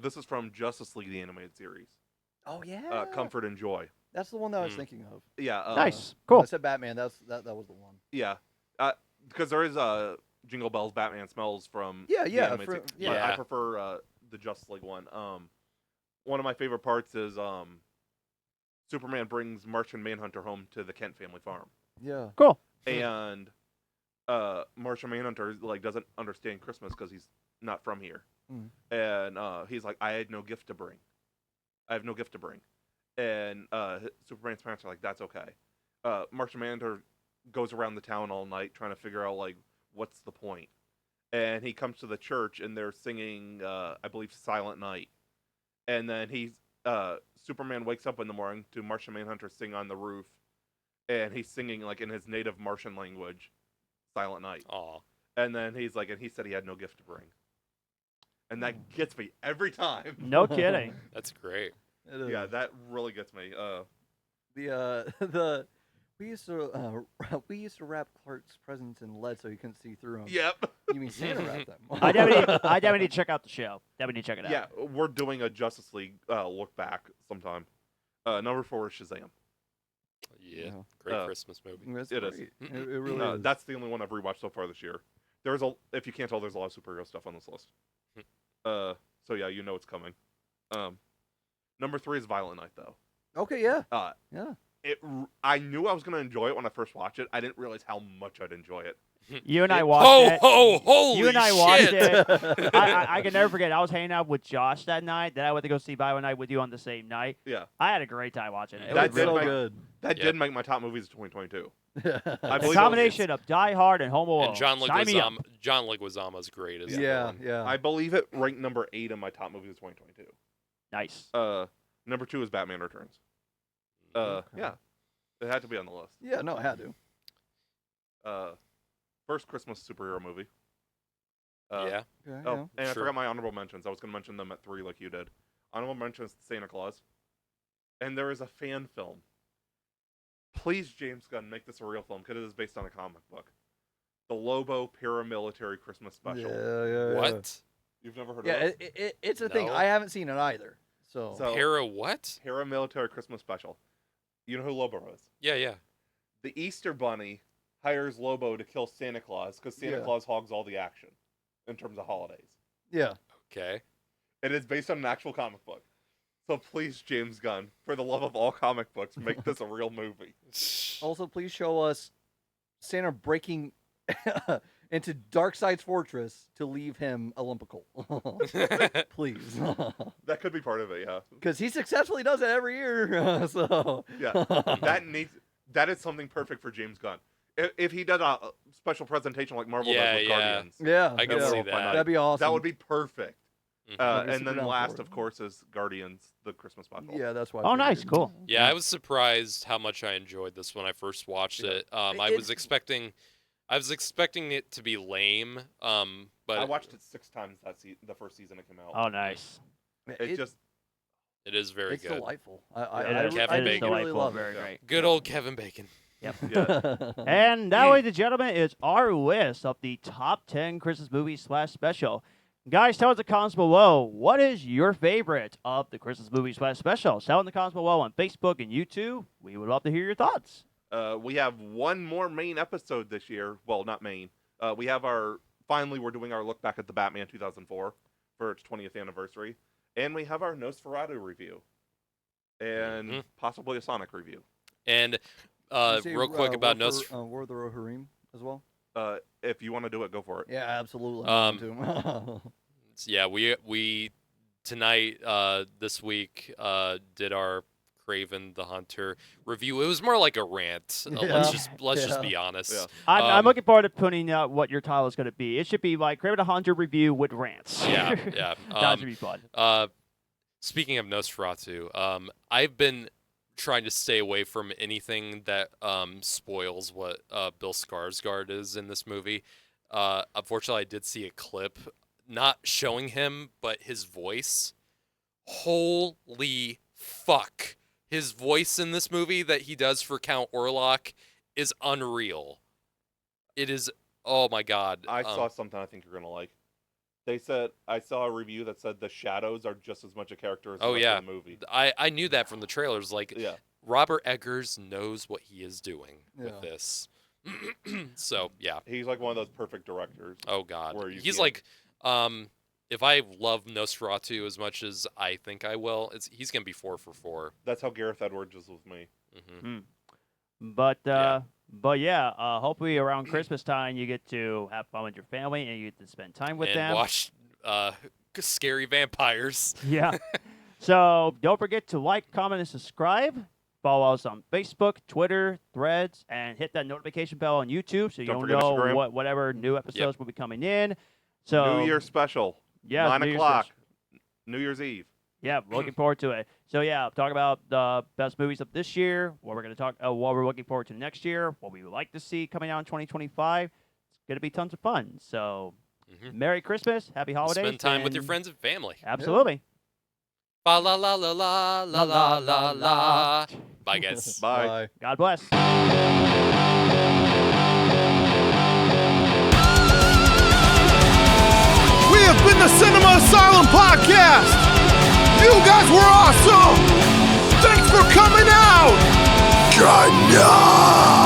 This is from Justice League the animated series. Oh yeah. Comfort and Joy. That's the one that I was Mm. thinking of. Yeah. Nice, When cool. I said Batman. That was the one. Yeah. Because there is Jingle Bells Batman Smells from Yeah, the yeah, animated for- series. yeah. But I Yeah. prefer the Justice League one. One of my favorite parts is Superman brings Martian Manhunter home to the Kent family farm. Yeah. Cool. And Martian Manhunter doesn't understand Christmas because he's not from here, Mm. and he's like, I have no gift to bring, and Superman's parents are like, that's okay. Martian Manhunter goes around the town all night trying to figure out what's the point, and he comes to the church and they're singing I believe Silent Night, and then Superman wakes up in the morning to Martian Manhunter sing on the roof, and he's singing in his native Martian language, Silent Night. Aw. And then he's like, and he said he had no gift to bring. And that gets me every time. No kidding. That's great. It is. Yeah, that really gets me. The we used to wrap Clark's presents in lead so you couldn't see through them. Yep. You mean Santa wrapped them? I definitely need to check out the show. Definitely need to check it out. Yeah, we're doing a Justice League look back sometime. Number 4 is Shazam. Yeah. Yeah. Great Christmas movie. That's It is. great. It really is. That's the only one I've rewatched so far this year. If you can't tell, there's a lot of superhero stuff on this list. So yeah, you know it's coming. Number 3 is Violent Night, though. Okay. Yeah. Yeah. I knew I was gonna enjoy it when I first watched it. I didn't realize how much I'd enjoy it. You and I Ho, watched it. Holy You and I watched shit. it. I can never forget. I was hanging out with Josh that night. Then I went to go see Violent Night with you on the same night. Yeah, I had a great time watching it. It That was did really make- fun. good. that Yep. did make my top movies of 2022. I The believe it combination of Die Hard and Home Alone. And John Sign me up. Leguizamo's great as Yeah. Dyllan. Yeah. I believe it ranked number 8 in my top movies of 2022. Nice. Number 2 is Batman Returns. Okay. Yeah, it had to be on the list. Yeah. No, I had to. First Christmas superhero movie. Yeah. Okay, Oh, and I Sure. forgot my honorable mentions. I was going to mention them at 3 like you did. Honorable mentions, Santa Claus. And there is a fan film. Please, James Gunn, make this a real film because it is based on a comic book. The Lobo Paramilitary Christmas Special. Yeah. What? You've never heard Yeah. of It's a thing. No. I haven't seen it either. So. Para what? Paramilitary Christmas Special. You know who Lobo is? Yeah. The Easter Bunny hires Lobo to kill Santa Claus because Santa Yeah. Claus hogs all the action in terms of holidays. Yeah. Okay. It is based on an actual comic book. So please, James Gunn, for the love of all comic books, make this a real movie. Also, please show us Santa breaking into Darkseid's fortress to leave him Olympical. Please. That could be part of it, yeah. Because he successfully does it every year. So. Yeah. That is something perfect for James Gunn. If he did a special presentation like Marvel Yeah, does with yeah. Guardians, Yeah. I can yeah. see World by that. Night, That'd be awesome. that would be perfect. Mhm. I'd be And super then down for last, it. of course, is Guardians, the Christmas special. Yeah, that's why. Oh, I nice, figured. cool. Yeah, I was surprised how much I enjoyed this when I first watched Yeah. it. I It's- was expecting I was expecting it to be lame, but I watched it 6 times the first season it came out. Oh, nice. It just it is very It's good. delightful. Kevin I Bacon. really love Very it. great. Good old Kevin Bacon. Yep. yeah. And that, ladies and gentlemen, is our list of the top 10 Christmas movies / special. Guys, tell us in the comments below, what is your favorite of the Christmas movies / specials? Tell us in the comments below on Facebook and YouTube. We would love to hear your thoughts. We have one more main episode this year. Well, not main. We have finally we're doing our look back at the Batman 2004 for its 20th anniversary. And we have our Nosferatu review. And possibly a Sonic review. And real quick about War of the Rohirrim as well. If you want to do it, go for it. Yeah, absolutely. Yeah, we tonight this week did our Craven the Hunter review. It was more like a rant. Let's just be honest. Yeah. I'm looking forward to putting out what your title is going to be. It should be like Craven the Hunter review with rants. Yeah. That should be fun. Speaking of Nosferatu, I've been trying to stay away from anything that spoils what Bill Skarsgård is in this movie. Unfortunately, I did see a clip not showing him, but his voice. Holy fuck. His voice in this movie that he does for Count Orlok is unreal. It is, oh my god. I saw something I think you're going to like. They said, I saw a review that said the shadows are just as much a character as the rest of the movie. I knew that from the trailers. Like, Robert Eggers knows what he is doing with this. So, yeah. He's like one of those perfect directors. Oh, God. He's can't- like, if I love Nosferatu as much as I think I will, he's going to be 4 for 4. That's how Gareth Edwards is with me. But hopefully around Christmas time you get to have fun with your family and you get to spend time with them. And watch scary vampires. Yeah. So don't forget to like, comment, and subscribe. Follow us on Facebook, Twitter, Threads, and hit that notification bell on YouTube so you'll forget know Instagram. whatever new episodes will be coming in. So New Year special. Yeah, 9 New Year's o'clock. special. New Year's Eve. Yeah, looking forward to it. So yeah, talk about the best movies of this year. What we're going to talk. What we're looking forward to next year. What we would like to see coming out in 2025. It's going to be tons of fun. So, Merry Christmas, Happy Holidays. Spend time with your friends and family. Absolutely. Ba la la la la la la la la. Bye, guys. Bye. God bless. We have been the Cinema Asylum Podcast. You guys were awesome. Thanks for coming out. Good night.